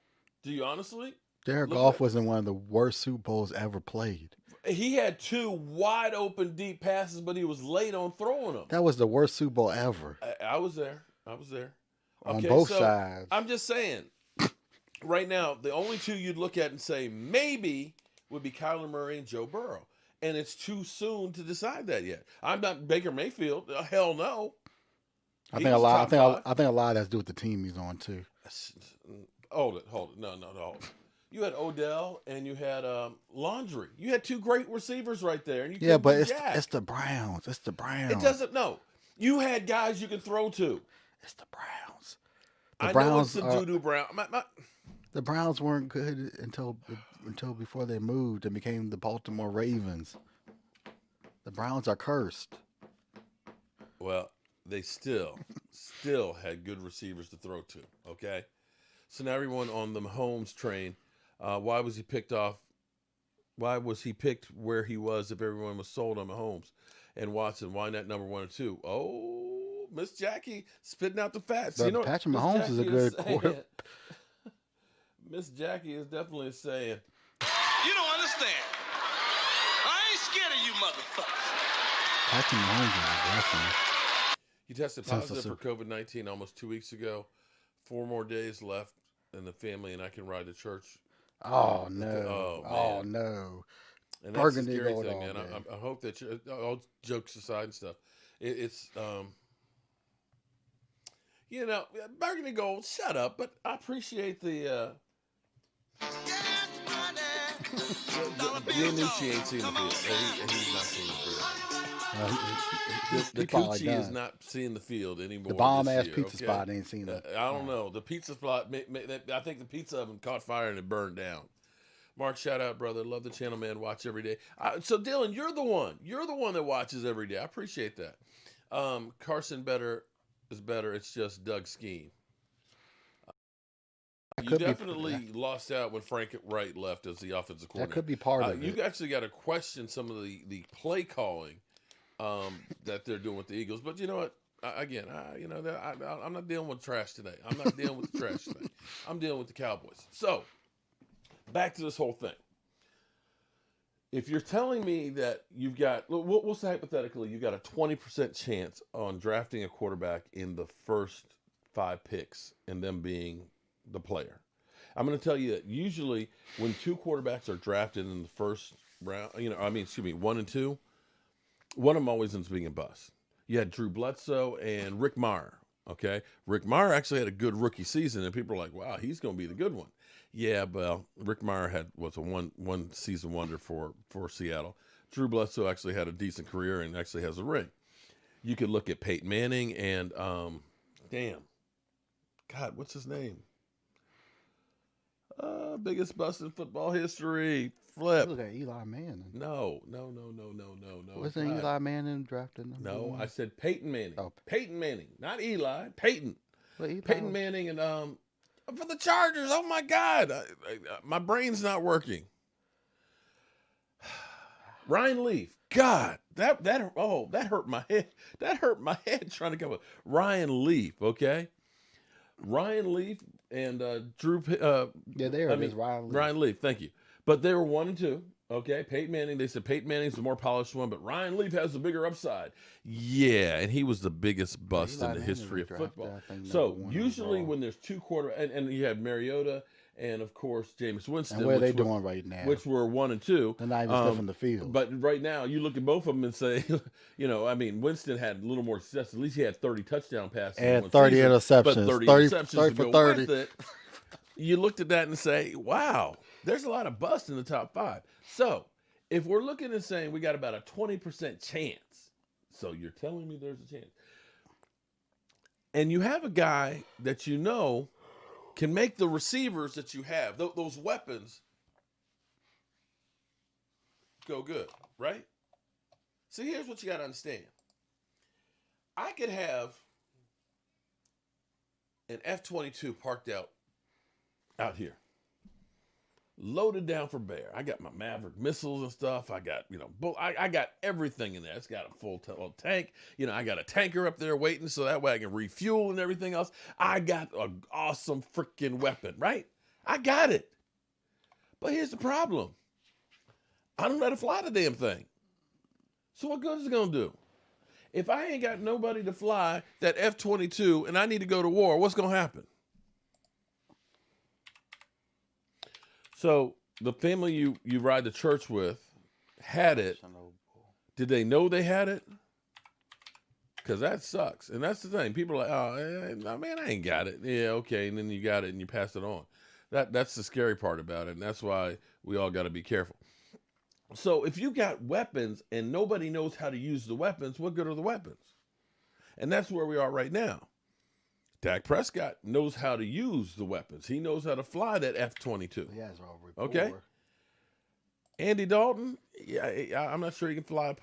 [SPEAKER 5] Do you honestly?
[SPEAKER 1] Jared Goff was in one of the worst Super Bowls ever played.
[SPEAKER 5] He had 2 wide open deep passes, but he was late on throwing them.
[SPEAKER 1] That was the worst Super Bowl ever.
[SPEAKER 5] I was there.
[SPEAKER 1] On both sides.
[SPEAKER 5] I'm just saying, right now, the only 2 you'd look at and say maybe would be Kyler Murray and Joe Burrow. And it's too soon to decide that yet. I'm not Baker Mayfield. Hell no.
[SPEAKER 1] I think a lot of that's due with the team he's on too.
[SPEAKER 5] Hold it. No. You had Odell and you had Laundry. You had 2 great receivers right there. And you
[SPEAKER 1] but it's the Browns. It's the Browns.
[SPEAKER 5] It doesn't. No, you had guys you could throw to.
[SPEAKER 1] It's the Browns.
[SPEAKER 5] I know it's the doo-doo Brown.
[SPEAKER 1] The Browns weren't good until before they moved and became the Baltimore Ravens. The Browns are cursed.
[SPEAKER 5] Well, they still had good receivers to throw to. Okay, so now everyone on the Holmes train. Why was he picked off? Why was he picked where he was if everyone was sold on Mahomes and Watson? Why not number 1 or 2? Oh, Miss Jackie spitting out the facts.
[SPEAKER 1] But Patrick Mahomes is a good quarterback.
[SPEAKER 5] Miss Jackie is definitely saying,
[SPEAKER 9] You don't understand. I ain't scared of you motherfuckers.
[SPEAKER 1] Patrick Mahomes is definitely.
[SPEAKER 5] he tested positive for COVID-19 almost 2 weeks ago. 4 more days left in the family, and I can ride to church.
[SPEAKER 1] Oh no! Oh
[SPEAKER 5] man.
[SPEAKER 1] no!
[SPEAKER 5] And that's the scary thing, man. I hope that all jokes aside and stuff, it's burgundy gold. Shut up, but I appreciate the. You knew she ain't seen the field. And he's not seeing the field. The coochie is not seeing the field anymore.
[SPEAKER 1] The bomb ass pizza spot ain't seen it.
[SPEAKER 5] I don't know. The pizza spot. I think the pizza oven caught fire and it burned down. Mark, shout out, brother. Love the channel, man. Watch every day. So, Dylan, you're the one. You're the one that watches every day. I appreciate that. Carson is better. It's just Doug's scheme. You definitely lost out when Frank Wright left as the offensive coordinator.
[SPEAKER 1] That could be part of it.
[SPEAKER 5] You actually got to question some of the play calling that they're doing with the Eagles. But you know what? I'm not dealing with trash today. I'm not dealing with the trash today. I'm dealing with the Cowboys. So, back to this whole thing. If you're telling me that you've got, we'll say hypothetically, you've got a 20% chance on drafting a quarterback in the first 5 picks and them being the player. I'm going to tell you that usually when 2 quarterbacks are drafted in the first round, 1 and 2, one of them always ends up being a bust. You had Drew Bledsoe and Rick Meyer. Okay, Rick Meyer actually had a good rookie season, and people are like, "Wow, he's going to be the good one." Yeah, well, Rick Meyer was a one season wonder for Seattle. Drew Bledsoe actually had a decent career and actually has a ring. You could look at Peyton Manning and what's his name? Biggest bust in football history. Flip.
[SPEAKER 1] Look at Eli Manning.
[SPEAKER 5] No.
[SPEAKER 1] Wasn't Eli Manning drafted?
[SPEAKER 5] No, I said Peyton Manning.
[SPEAKER 1] Oh.
[SPEAKER 5] Peyton Manning, not Eli. Peyton.
[SPEAKER 1] Well,
[SPEAKER 5] Peyton Manning and for the Chargers. Oh my God, my brain's not working. Ryan Leaf. God, that hurt my head. That hurt my head trying to come up. Ryan Leaf. Okay. Ryan Leaf and Drew.
[SPEAKER 1] Ryan
[SPEAKER 5] Leaf. Thank you. But they were 1 and 2. Okay, Peyton Manning. They said Peyton Manning's the more polished one, but Ryan Leaf has the bigger upside. Yeah, and he was the biggest bust in the history of football. So usually when there's 2 quarterbacks, and you have Mariota and of course Jameis Winston.
[SPEAKER 1] And where are they doing right now?
[SPEAKER 5] Which were 1 and 2.
[SPEAKER 1] They're not even sniffing the field.
[SPEAKER 5] But right now, you look at both of them and say, Winston had a little more success. At least he had 30 touchdown passes
[SPEAKER 1] and 30 interceptions.
[SPEAKER 5] But 30 interceptions for 30. With it. You looked at that and say, wow, there's a lot of bust in the top 5. So if we're looking and saying we got about a 20% chance, so you're telling me there's a chance, and you have a guy that you know can make the receivers that you have, those weapons, go good, right? See, here's what you got to understand. I could have an F-22 parked out here, loaded down for bear. I got my Maverick missiles and stuff. I got, I got everything in there. It's got a full tank. I got a tanker up there waiting so that way I can refuel and everything else. I got an awesome freaking weapon, right? I got it. But here's the problem. I don't know how to fly the damn thing. So what good is it going to do? If I ain't got nobody to fly that F-22 and I need to go to war, what's going to happen? So the family you ride to church with had it. Did they know they had it? Because that sucks. And that's the thing. People are like, oh, man, I ain't got it. Yeah, okay. And then you got it and you pass it on. That's the scary part about it. And that's why we all got to be careful. So if you got weapons and nobody knows how to use the weapons, what good are the weapons? And that's where we are right now. Dak Prescott knows how to use the weapons. He knows how to fly that F-22.
[SPEAKER 1] He has all rapport.
[SPEAKER 5] Okay. Andy Dalton, yeah, I'm not sure he can fly a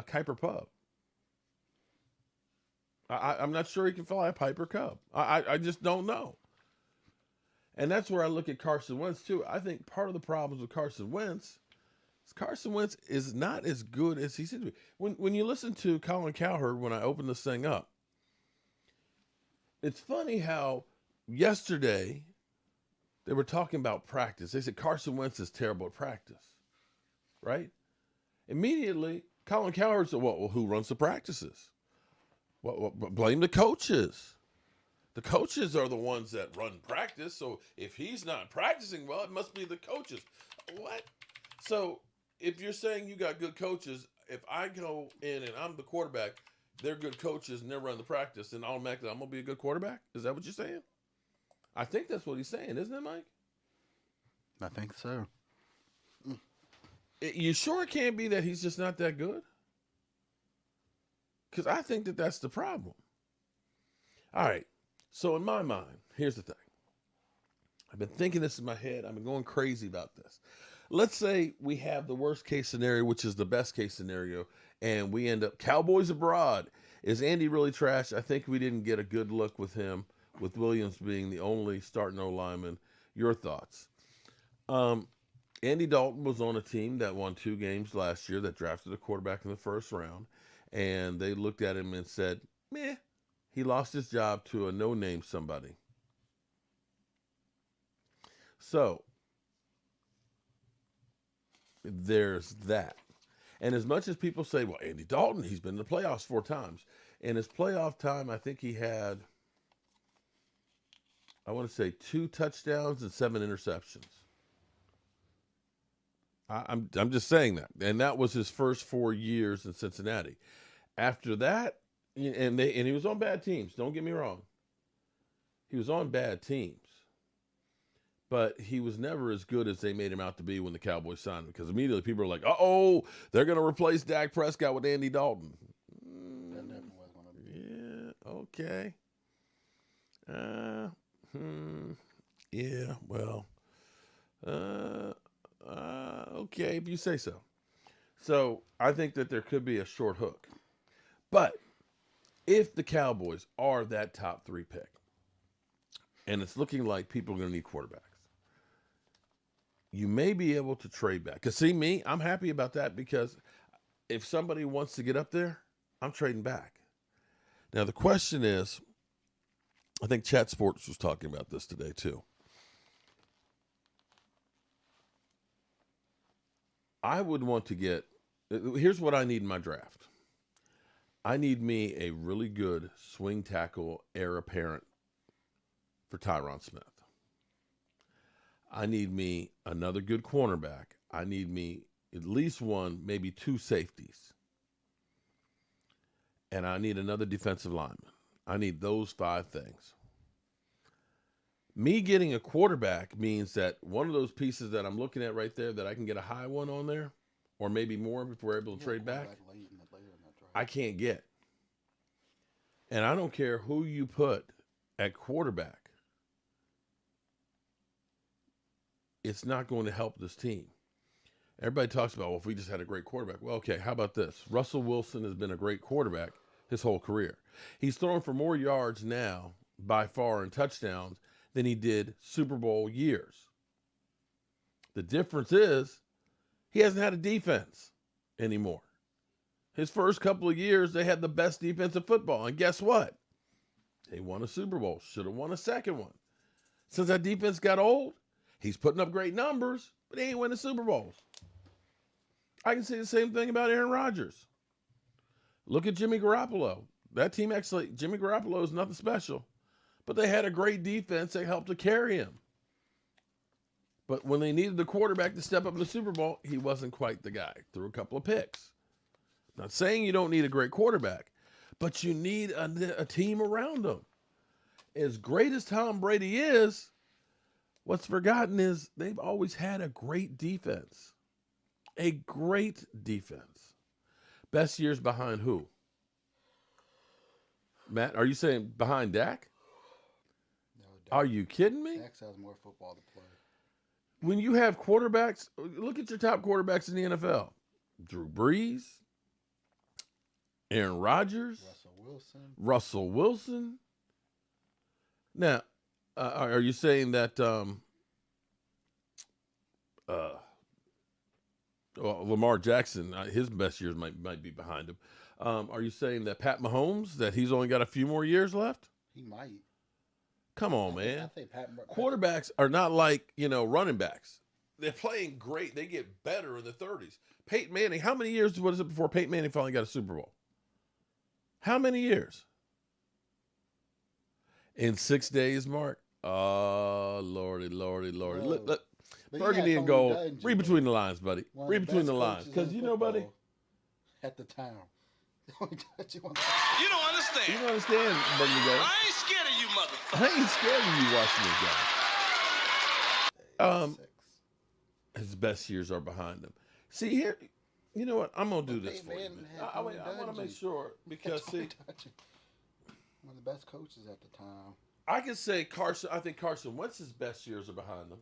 [SPEAKER 5] Kuiper Pub. I'm not sure he can fly a Piper Cub. I just don't know. And that's where I look at Carson Wentz too. I think part of the problems with Carson Wentz is not as good as he seems to be. When you listen to Colin Cowherd, when I opened this thing up, it's funny how yesterday They were talking about practice. They said Carson Wentz is terrible at practice, right? Immediately, Colin Cowherd said, well, who runs the practices? Well, blame the coaches. The coaches are the ones that run practice. So if he's not practicing well, it must be the coaches. What? So if you're saying you got good coaches, if I go in and I'm the quarterback, they're good coaches and they're running the practice, then automatically I'm going to be a good quarterback? Is that what you're saying? I think that's what he's saying, isn't it, Mike?
[SPEAKER 1] I think so.
[SPEAKER 5] You sure it can't be that he's just not that good? Because I think that that's the problem. All right. So in my mind, here's the thing. I've been thinking this in my head. I've been going crazy about this. Let's say we have the worst case scenario, which is the best case scenario, and we end up Cowboys abroad. Is Andy really trash? I think we didn't get a good look with him, with Williams being the only starting O-lineman. Your thoughts? Andy Dalton was on a team that won 2 games last year that drafted a quarterback in the first round, and they looked at him and said, meh, he lost his job to a no-name somebody. So there's that. And as much as people say, well, Andy Dalton, he's been in the playoffs 4 times. In his playoff time, I think he had, I want to say 2 touchdowns and 7 interceptions. I'm just saying that. And that was his first 4 years in Cincinnati. After that, and he was on bad teams. Don't get me wrong. He was on bad teams. But he was never as good as they made him out to be when the Cowboys signed him. Because immediately people are like, uh-oh, they're going to replace Dak Prescott with Andy Dalton.
[SPEAKER 1] That never was going to be.
[SPEAKER 5] Yeah, okay. Yeah, well, okay, if you say so. So I think that there could be a short hook. But if the Cowboys are that top 3 pick, and it's looking like people are going to need quarterbacks, you may be able to trade back. Because see me, I'm happy about that because if somebody wants to get up there, I'm trading back. Now the question is, I think Chat Sports was talking about this today too. I would want to get, here's what I need in my draft. I need me a really good swing tackle heir apparent for Tyron Smith. I need me another good cornerback. I need me at least 1, maybe 2 safeties. And I need another defensive lineman. I need those 5 things. Me getting a quarterback means that one of those pieces that I'm looking at right there, that I can get a high one on there, or maybe more if we're able to trade back, I can't get. And I don't care who you put at quarterback. It's not going to help this team. Everybody talks about, well, if we just had a great quarterback. Well, okay, how about this? Russell Wilson has been a great quarterback his whole career. He's thrown for more yards now, by far, in touchdowns than he did Super Bowl years. The difference is he hasn't had a defense anymore. His first couple of years, they had the best defense in football. And guess what? They won a Super Bowl. Should have won a second one. Since that defense got old, he's putting up great numbers, but he ain't winning Super Bowls. I can say the same thing about Aaron Rodgers. Look at Jimmy Garoppolo. That team actually, Jimmy Garoppolo is nothing special, but they had a great defense that helped to carry him. But when they needed the quarterback to step up in the Super Bowl, he wasn't quite the guy. Threw a couple of picks. Not saying you don't need a great quarterback, but you need a team around him. As great as Tom Brady is, what's forgotten is they've always had a great defense. A great defense. Best years behind who? Matt, are you saying behind Dak?
[SPEAKER 1] No,
[SPEAKER 5] Are you kidding me?
[SPEAKER 1] Dak has more football to play.
[SPEAKER 5] When you have quarterbacks, look at your top quarterbacks in the NFL. Drew Brees, Aaron Rodgers, Russell Wilson. Now, are you saying that Lamar Jackson, his best years might be behind him? Are you saying that Pat Mahomes, that he's only got a few more years left?
[SPEAKER 1] He might.
[SPEAKER 5] Come on, man.
[SPEAKER 1] I think
[SPEAKER 5] Quarterbacks are not like, running backs. They're playing great. They get better in the 30s. Peyton Manning, how many years was it before Peyton Manning finally got a Super Bowl? How many years? In 6 days, Mark? Oh, Lordy. Look. Burgundy and gold. Read between the lines, buddy. Read between the lines. Because buddy.
[SPEAKER 1] At the time.
[SPEAKER 9] You don't understand.
[SPEAKER 5] You don't understand, Burgundy Gold.
[SPEAKER 9] I ain't scared of you, motherfucker.
[SPEAKER 5] I ain't scared of you watching this guy. His best years are behind him. See, here, you know what? I'm going to do this for you. I want to make sure because, see.
[SPEAKER 1] One of the best coaches at the time.
[SPEAKER 5] I can say Carson. I think Carson Wentz's best years are behind him.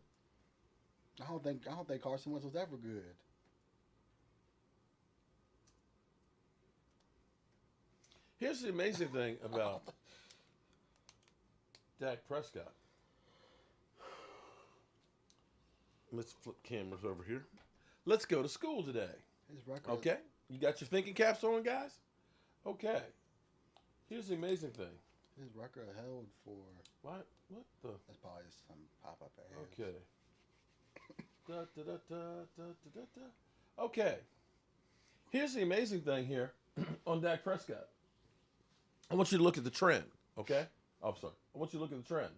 [SPEAKER 1] I don't think Carson Wentz was ever good.
[SPEAKER 5] Here's the amazing thing about Dak Prescott. Let's flip cameras over here. Let's go to school today.
[SPEAKER 1] His record.
[SPEAKER 5] Okay? You got your thinking caps on, guys? Okay. Here's the amazing thing.
[SPEAKER 1] His record held for...
[SPEAKER 5] What the...
[SPEAKER 1] That's probably some pop-up ads.
[SPEAKER 5] Okay. Okay. Here's the amazing thing here on Dak Prescott. I want you to look at the trend, okay? Oh, sorry. I want you to look at the trend.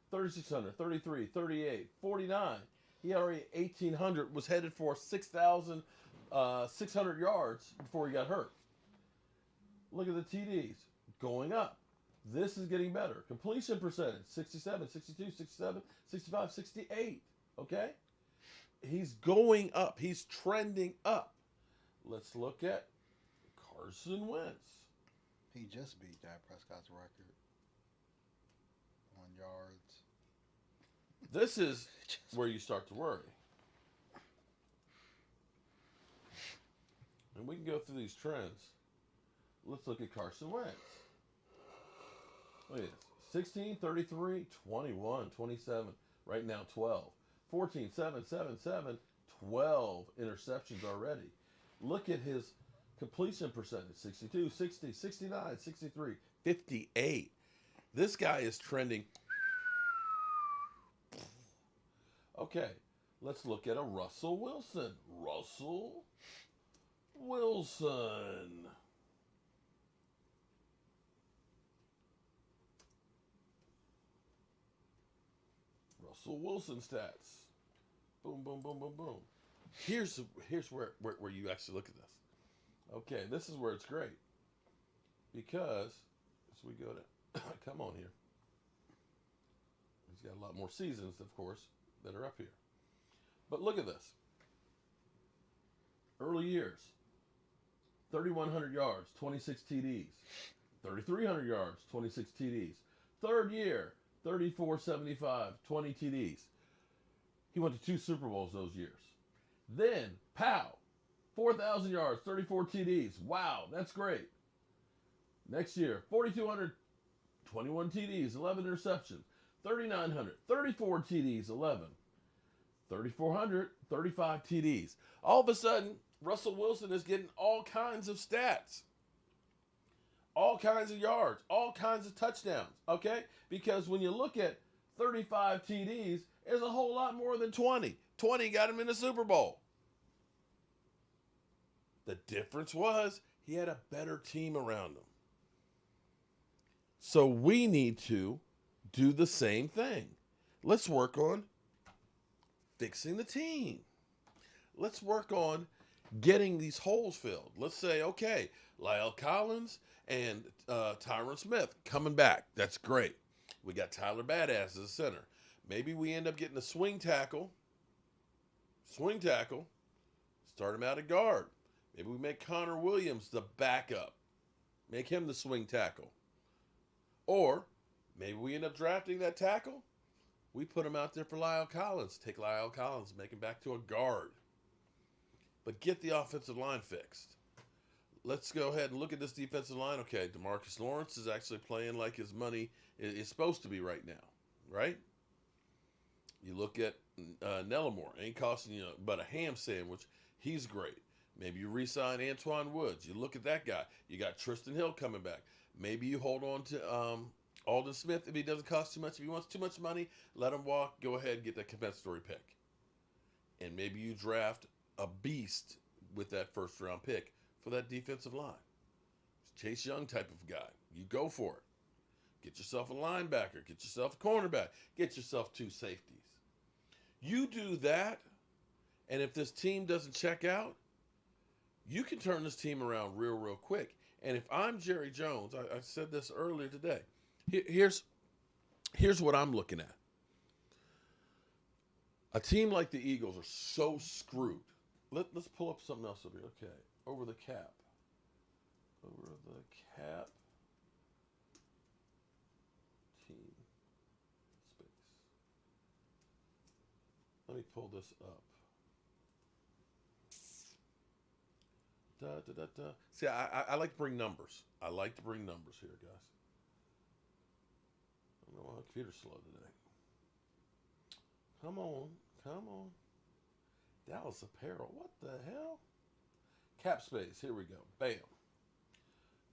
[SPEAKER 5] 3,600, 33, 38, 49. He already 1,800, was headed for 6,600 yards before he got hurt. Look at the TDs going up. This is getting better. Completion percentage, 67, 62, 67, 65, 68, okay? He's going up. He's trending up. Let's look at Carson Wentz.
[SPEAKER 1] He just beat Dak Prescott's record on yards.
[SPEAKER 5] This is where you start to worry. And we can go through these trends. Let's look at Carson Wentz. Look at this. 16, 33, 21, 27. Right now, 12. 14, 7, 7, 7. 12 interceptions already. Look at his completion percentage. 62, 60, 69, 63, 58. This guy is trending. Okay, let's look at a Russell Wilson. Russell Wilson. Russell Wilson stats. Boom, boom, boom, boom, boom. Here's where you actually look at this. Okay, this is where it's great. Because as we go to come on here. He's got a lot more seasons, of course, that are up here. But look at this. Early years. 3,100 yards, 26 TDs. 3,300 yards, 26 TDs. Third year, 3,475, 20 TDs. He went to 2 Super Bowls those years. Then, pow, 4,000 yards, 34 TDs. Wow, that's great. Next year, 4,200, 21 TDs, 11 interceptions. 3,900, 34 TDs, 11. 3,400, 35 TDs. All of a sudden, Russell Wilson is getting all kinds of stats. All kinds of yards, all kinds of touchdowns, okay? Because when you look at 35 TDs, it's a whole lot more than 20. 20 got him in the Super Bowl. The difference was he had a better team around him. So we need to do the same thing. Let's work on fixing the team. Let's work on getting these holes filled. Let's say, okay, Lyle Collins and Tyron Smith coming back. That's great. We got Tyler Badass as a center. Maybe we end up getting a swing tackle. Start him out at guard. Maybe we make Connor Williams the backup. Make him the swing tackle. Or maybe we end up drafting that tackle. We put him out there for Lyle Collins. Take Lyle Collins, make him back to a guard. But get the offensive line fixed. Let's go ahead and look at this defensive line. Okay, DeMarcus Lawrence is actually playing like his money is supposed to be right now, right? You look at Nellamore, ain't costing you but a ham sandwich. He's great. Maybe you re-sign Antoine Woods. You look at that guy. You got Tristan Hill coming back. Maybe you hold on to Aldon Smith, if he doesn't cost too much, if he wants too much money, let him walk. Go ahead and get that compensatory pick. And maybe you draft a beast with that first-round pick for that defensive line. Chase Young type of guy. You go for it. Get yourself a linebacker. Get yourself a cornerback. Get yourself 2 safeties. You do that, and if this team doesn't check out, you can turn this team around real quick. And if I'm Jerry Jones, I said this earlier today. Here's what I'm looking at. A team like the Eagles are so screwed. Let's pull up something else over here. Okay, over the cap. Over the cap. Team space. Let me pull this up. See, I like to bring numbers. I like to bring numbers here, guys. I don't know why my computer's slow today. Come on. Dallas Apparel. What the hell? Cap space. Here we go. Bam.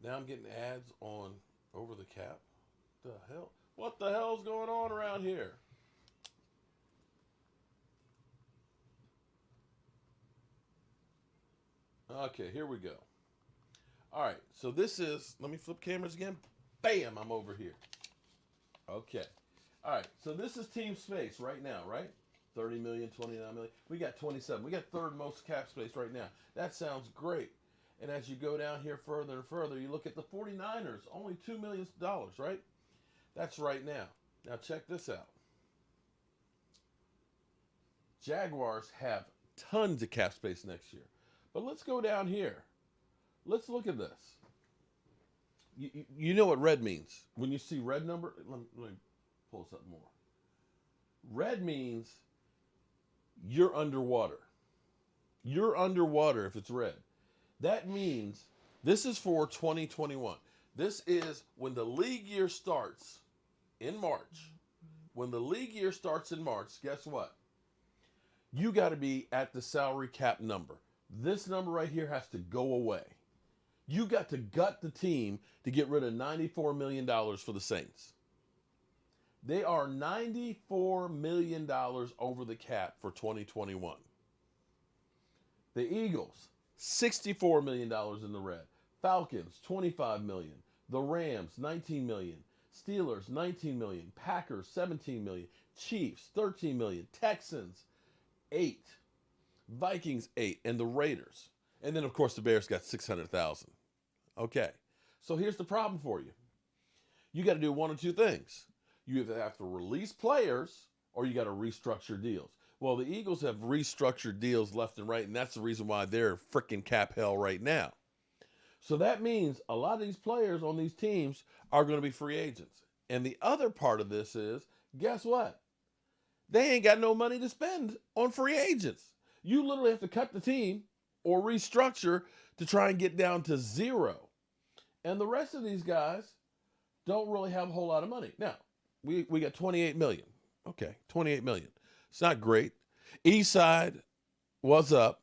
[SPEAKER 5] Now I'm getting ads on over the cap. The hell? What the hell's going on around here? Okay, here we go. All right, so this is, let me flip cameras again. Bam, I'm over here. Okay. All right, so this is team space right now, right? 30 million, 29 million. We got 27. We got third most cap space right now. That sounds great. And as you go down here further and further, you look at the 49ers, only $2 million, right? That's right now. Now check this out. Jaguars have tons of cap space next year. But let's go down here. Let's look at this. You know what red means. When you see red number, let me pull this up more. Red means you're underwater. You're underwater if it's red. That means this is for 2021. This is when the league year starts in March. When the league year starts in March, guess what? You got to be at the salary cap number. This number right here has to go away. You got to gut the team to get rid of $94 million for the Saints. They are $94 million over the cap for 2021. The Eagles, $64 million in the red. Falcons, $25 million. The Rams, $19 million. Steelers, $19 million. Packers, $17 million. Chiefs, $13 million. Texans, $8. Vikings, $8. And the Raiders. And then, of course, the Bears got $600,000. Okay. So here's the problem for you. You got to do one or two things. You either have to release players or you got to restructure deals. Well, the Eagles have restructured deals left and right, and that's the reason why they're freaking cap hell right now. So that means a lot of these players on these teams are going to be free agents. And the other part of this is, guess what? They ain't got no money to spend on free agents. You literally have to cut the team or restructure to try and get down to zero. And the rest of these guys don't really have a whole lot of money. Now, we got $28 million. Okay, $28 million. It's not great. East side, what's up?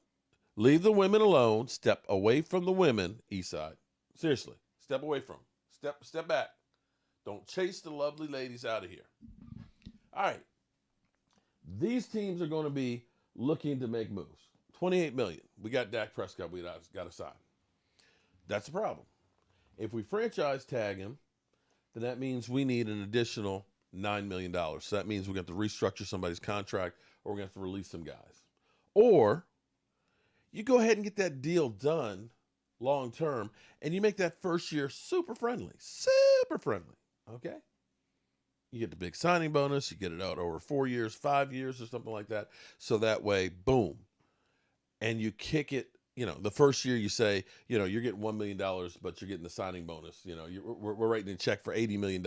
[SPEAKER 5] Leave the women alone. Step away from the women, East side. Seriously, step away from them. Step back. Don't chase the lovely ladies out of here. All right. These teams are going to be looking to make moves. $28 million. We got Dak Prescott. We got to sign. That's the problem. If we franchise tag him, then that means we need an additional $9 million. So that means we're going to have to restructure somebody's contract or we're going to have to release some guys. Or you go ahead and get that deal done long term and you make that first year super friendly. Super friendly. Okay? You get the big signing bonus. You get it out over 4 years, 5 years or something like that. So that way, boom. And you kick it. You know, the first year you say, you know, you're getting $1 million, but you're getting the signing bonus. You know, we're writing a check for $80 million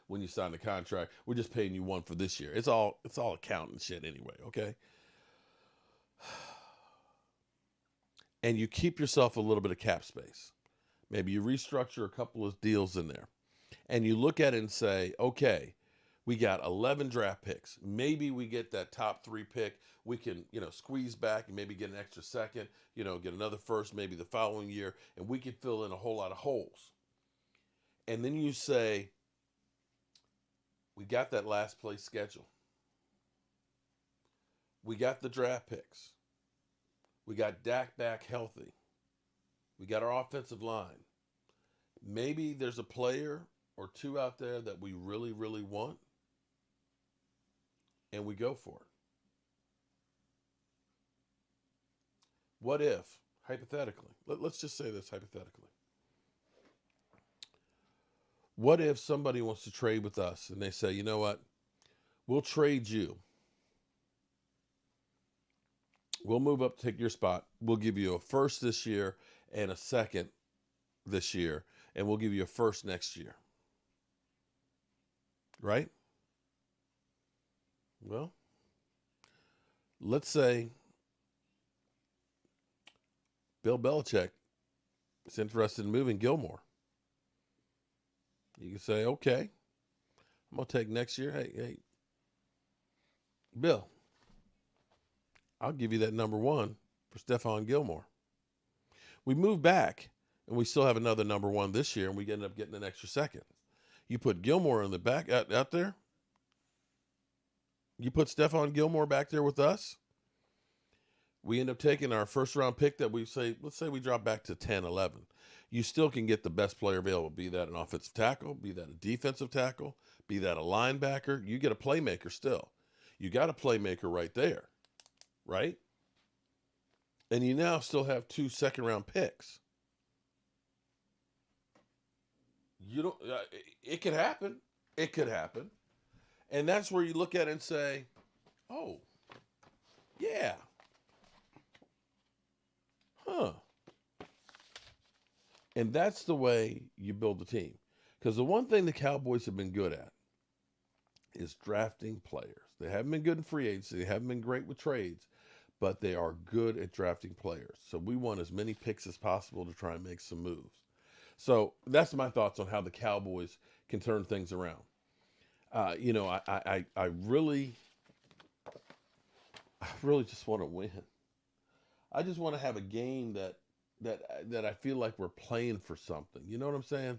[SPEAKER 5] when you sign the contract. We're just paying you one for this year. It's all accounting shit anyway, okay? And you keep yourself a little bit of cap space. Maybe you restructure a couple of deals in there. And you look at it and say, okay, we got 11 draft picks. Maybe we get that top 3 pick. We can, you know, squeeze back and maybe get an extra second, you know, get another first maybe the following year, and we can fill in a whole lot of holes. And then you say, We got that last place schedule. We got the draft picks. We got Dak back healthy. We got our offensive line. Maybe there's a player or two out there that we really, really want, and we go for it. What if, hypothetically, let's just say this hypothetically. What if somebody wants to trade with us and they say, you know what, we'll trade you. We'll move up, take your spot. We'll give you a first this year and a second this year, and we'll give you a first next year. Right? Well, let's say Bill Belichick is interested in moving Gilmore. You can say, okay, I'm going to take next year. Hey, Bill, I'll give you that number 1 for Stephon Gilmore. We move back, and we still have another number 1 this year, and we end up getting an extra second. You put Gilmore in the back out there. You put Stephon Gilmore back there with us. We end up taking our first-round pick that let's say we drop back to 10, 11. You still can get the best player available, be that an offensive tackle, be that a defensive tackle, be that a linebacker. You get a playmaker still. You got a playmaker right there, right? And you now still have 2 second-round picks. You don't. It could happen. It could happen. And that's where you look at it and say, oh, yeah. Huh. And that's the way you build a team. Because the one thing the Cowboys have been good at is drafting players. They haven't been good in free agency. They haven't been great with trades, but they are good at drafting players. So we want as many picks as possible to try and make some moves. So that's my thoughts on how the Cowboys can turn things around. I really just want to win. I just want to have a game that I feel like we're playing for something. You know what I'm saying?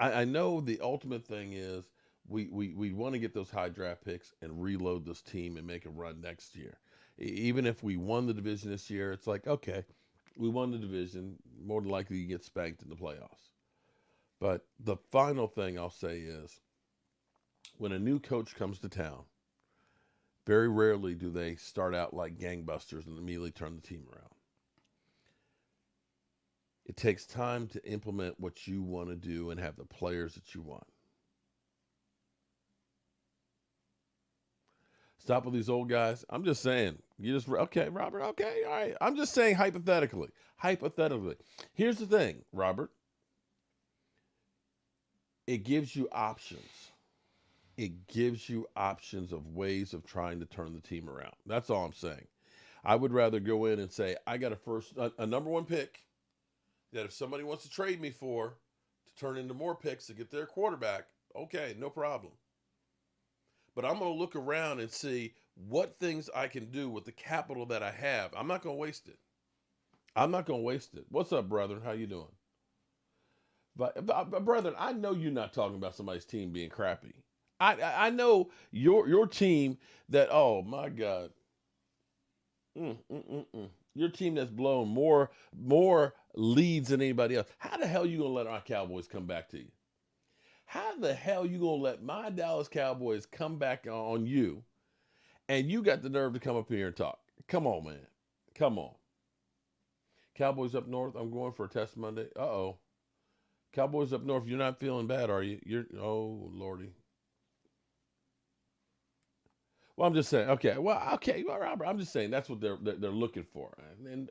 [SPEAKER 5] I know the ultimate thing is we want to get those high draft picks and reload this team and make a run next year. Even if we won the division this year, it's like, okay, we won the division. More than likely you get spanked in the playoffs. But the final thing I'll say is when a new coach comes to town, very rarely do they start out like gangbusters and immediately turn the team around. It takes time to implement what you want to do and have the players that you want. Stop with these old guys. I'm just saying. Okay, Robert, okay, all right. I'm just saying hypothetically. Hypothetically. Here's the thing, Robert. It gives you options. It gives you options of ways of trying to turn the team around. That's all I'm saying. I would rather go in and say, I got a number 1 pick that if somebody wants to trade me for to turn into more picks to get their quarterback, okay, no problem. But I'm going to look around and see what things I can do with the capital that I have. I'm not going to waste it. What's up, brethren? How you doing? But brethren, I know you're not talking about somebody's team being crappy. I know your team that, oh, my God. Your team that's blown more leads than anybody else. How the hell are you going to let our Cowboys come back to you? How the hell are you going to let my Dallas Cowboys come back on you and you got the nerve to come up here and talk? Come on, man. Come on. Cowboys up north, I'm going for a test Monday. Uh-oh. Cowboys up north, you're not feeling bad, are you? Oh, Lordy. Well, I'm just saying. Okay. Well, Robert. I'm just saying that's what they're looking for, and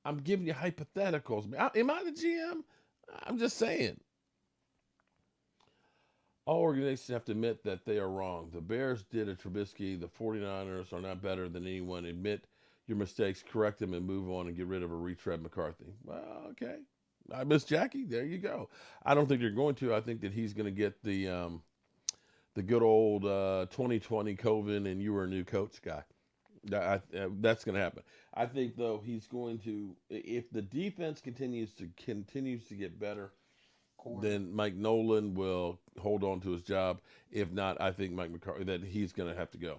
[SPEAKER 5] I'm giving you hypotheticals. Am I the GM? I'm just saying. All organizations have to admit that they are wrong. The Bears did a Trubisky. The 49ers are not better than anyone. Admit your mistakes, correct them, and move on and get rid of a retread McCarthy. Well, okay. I miss Jackie. There you go. I don't think you're going to. I think that he's going to get the good old 2020 COVID and you were a new coach guy. That's going to happen. I think, though, he's going to, if the defense continues to get better, then Mike Nolan will hold on to his job. If not, I think Mike McCarthy, that he's going to have to go.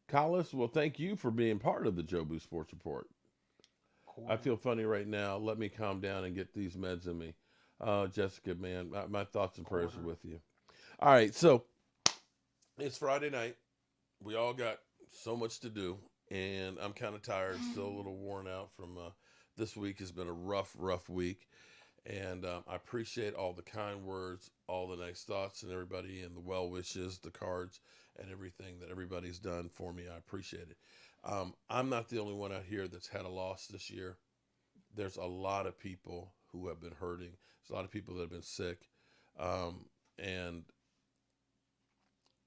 [SPEAKER 5] Collis, well, thank you for being part of the Joe Boo Sports Report. I feel funny right now. Let me calm down and get these meds in me. Jessica, man, my thoughts and prayers are with you. All right, so it's Friday night. We all got so much to do, and I'm kind of tired, still a little worn out from this week. Has been a rough week, and I appreciate all the kind words, all the nice thoughts, and everybody, and the well wishes, the cards, and everything that everybody's done for me. I appreciate it. I'm not the only one out here that's had a loss this year. There's a lot of people who have been hurting. There's a lot of people that have been sick, and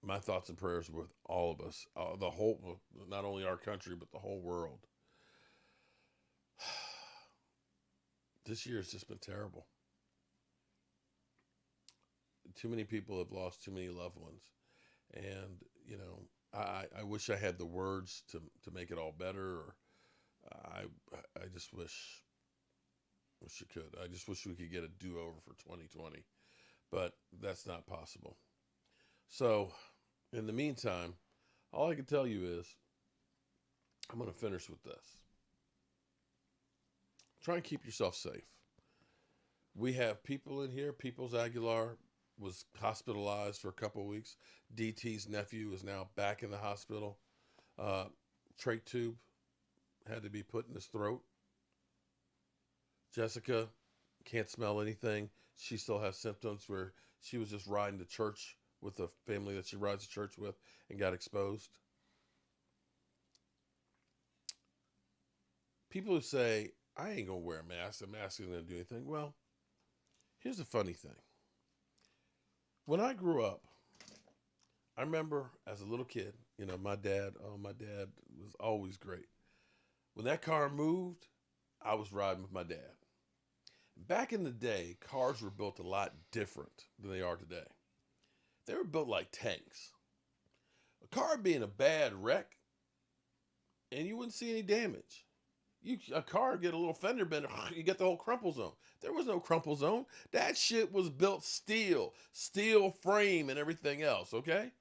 [SPEAKER 5] my thoughts and prayers with all of us, the whole, not only our country, but the whole world. This year has just been terrible. Too many people have lost too many loved ones. And, you know, I wish I had the words to make it all better. Or I just wish you could. I just wish we could get a do-over for 2020. But that's not possible. So, in the meantime, all I can tell you is I'm going to finish with this. Try and keep yourself safe. We have people in here. Peoples Aguilar was hospitalized for a couple of weeks. DT's nephew is now back in the hospital. Trach tube had to be put in his throat. Jessica can't smell anything. She still has symptoms where she was just riding to church with the family that she rides to church with and got exposed. People who say, I ain't going to wear a mask isn't going to do anything. Well, here's the funny thing. When I grew up, I remember as a little kid, you know, my dad was always great. When that car moved, I was riding with my dad. Back in the day, cars were built a lot different than they are today. They were built like tanks. A car being a bad wreck, and you wouldn't see any damage. A car get a little fender bender, you get the whole crumple zone. There was no crumple zone. That shit was built steel frame and everything else, okay?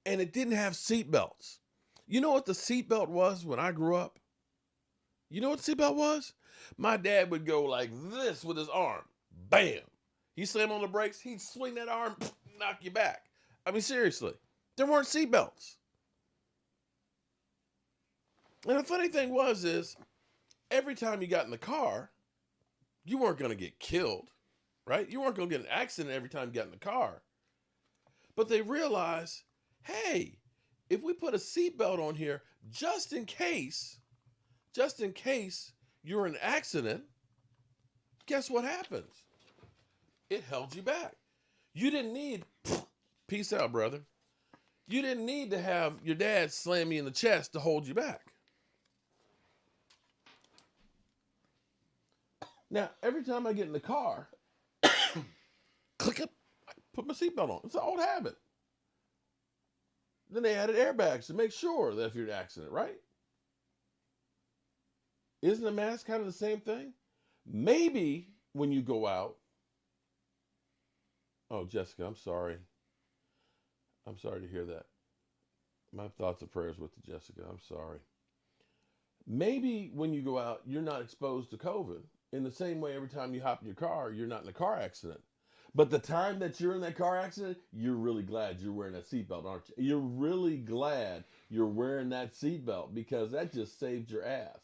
[SPEAKER 5] And it didn't have seat belts. You know what the seat belt was when I grew up? You know what the seat belt was? My dad would go like this with his arm. Bam! He slam on the brakes, he'd swing that arm, knock you back. I mean, seriously. There weren't seat belts. And the funny thing is, every time you got in the car, you weren't going to get killed, right? You weren't going to get an accident every time you got in the car. But they realized, hey, if we put a seatbelt on here, just in case you're in an accident, guess what happens? It held you back. You didn't need, peace out, brother. You didn't need to have your dad slam you in the chest to hold you back. Now, every time I get in the car, click up, I put my seatbelt on. It's an old habit. Then they added airbags to make sure that if you're in an accident, right? Isn't a mask kind of the same thing? Maybe when you go out. Oh, Jessica, I'm sorry. I'm sorry to hear that. My thoughts and prayers with you, Jessica. I'm sorry. Maybe when you go out, you're not exposed to COVID. In the same way, every time you hop in your car, you're not in a car accident. But the time that you're in that car accident, you're really glad you're wearing that seatbelt, aren't you? You're really glad you're wearing that seatbelt because that just saved your ass.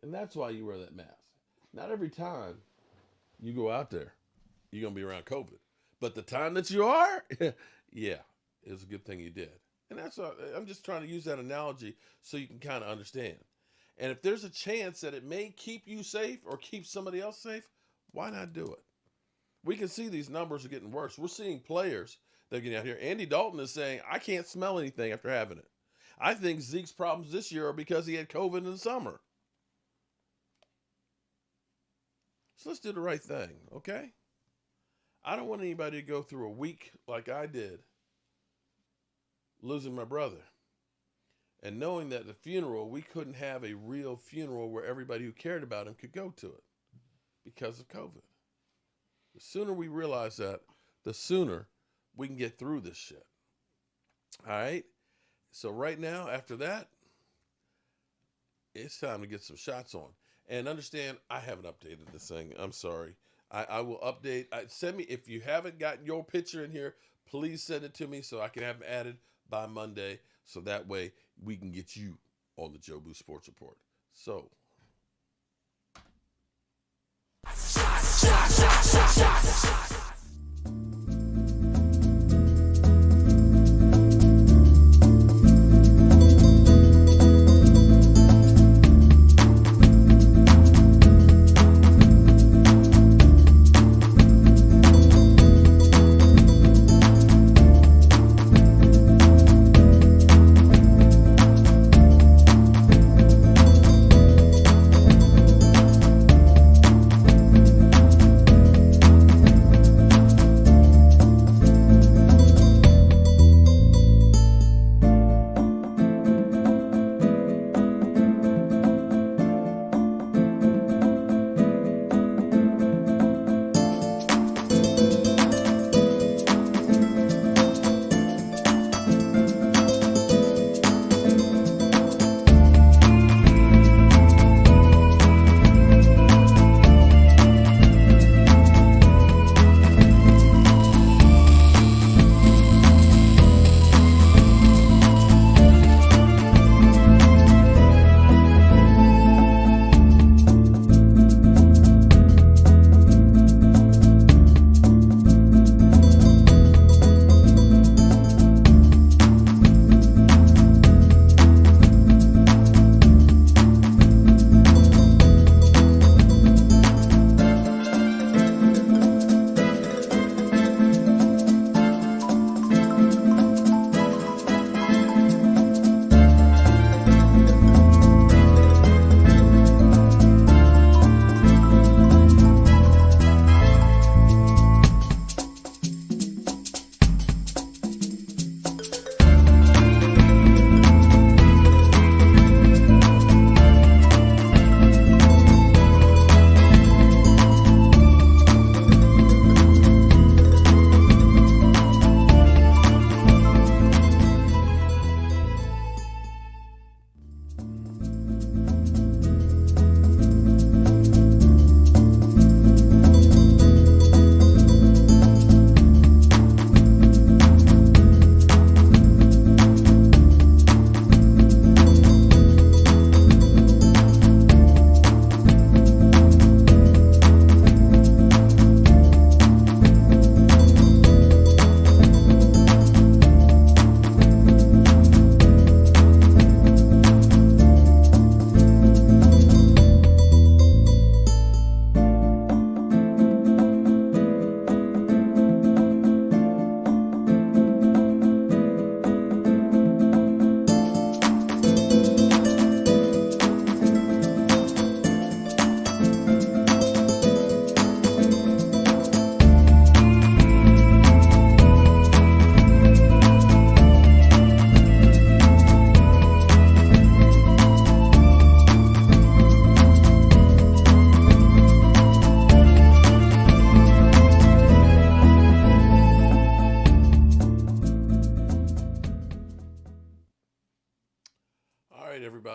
[SPEAKER 5] And that's why you wear that mask. Not every time you go out there, you're going to be around COVID. But the time that you are, yeah, it's a good thing you did. And that's what, I'm just trying to use that analogy so you can kind of understand. And if there's a chance that it may keep you safe or keep somebody else safe, why not do it? We can see these numbers are getting worse. We're seeing players that are getting out here. Andy Dalton is saying, I can't smell anything after having it. I think Zeke's problems this year are because he had COVID in the summer. So let's do the right thing, okay? I don't want anybody to go through a week like I did, losing my brother. and knowing that the funeral, we couldn't have a real funeral where everybody who cared about him could go to it because of COVID. The sooner we realize that, the sooner we can get through this shit. All right? So right now, after that, it's time to get some shots on. And understand, I haven't updated this thing. I'm sorry. I will update. Send me, if you haven't gotten your picture in here, please send it to me so I can have them added by Monday. So that way we can get you on the Joe Boo Sports Report. So.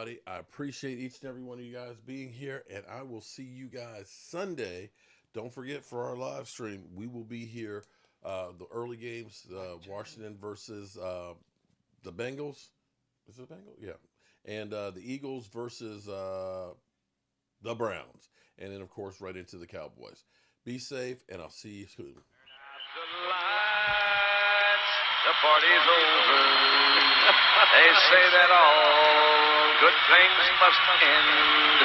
[SPEAKER 5] everybody. I appreciate each and every one of you guys being here, and I will see you guys Sunday. Don't forget, for our live stream, we will be here. The early games, Washington versus the Bengals. Is it the Bengals? Yeah. And the Eagles versus the Browns. And then, of course, right into the Cowboys. Be safe, and I'll see you soon.
[SPEAKER 10] The party's over. They say that all good things must end.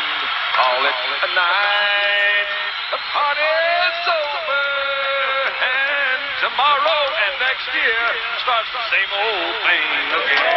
[SPEAKER 10] Call it a night. The party's over. And tomorrow and next year starts the same old thing again.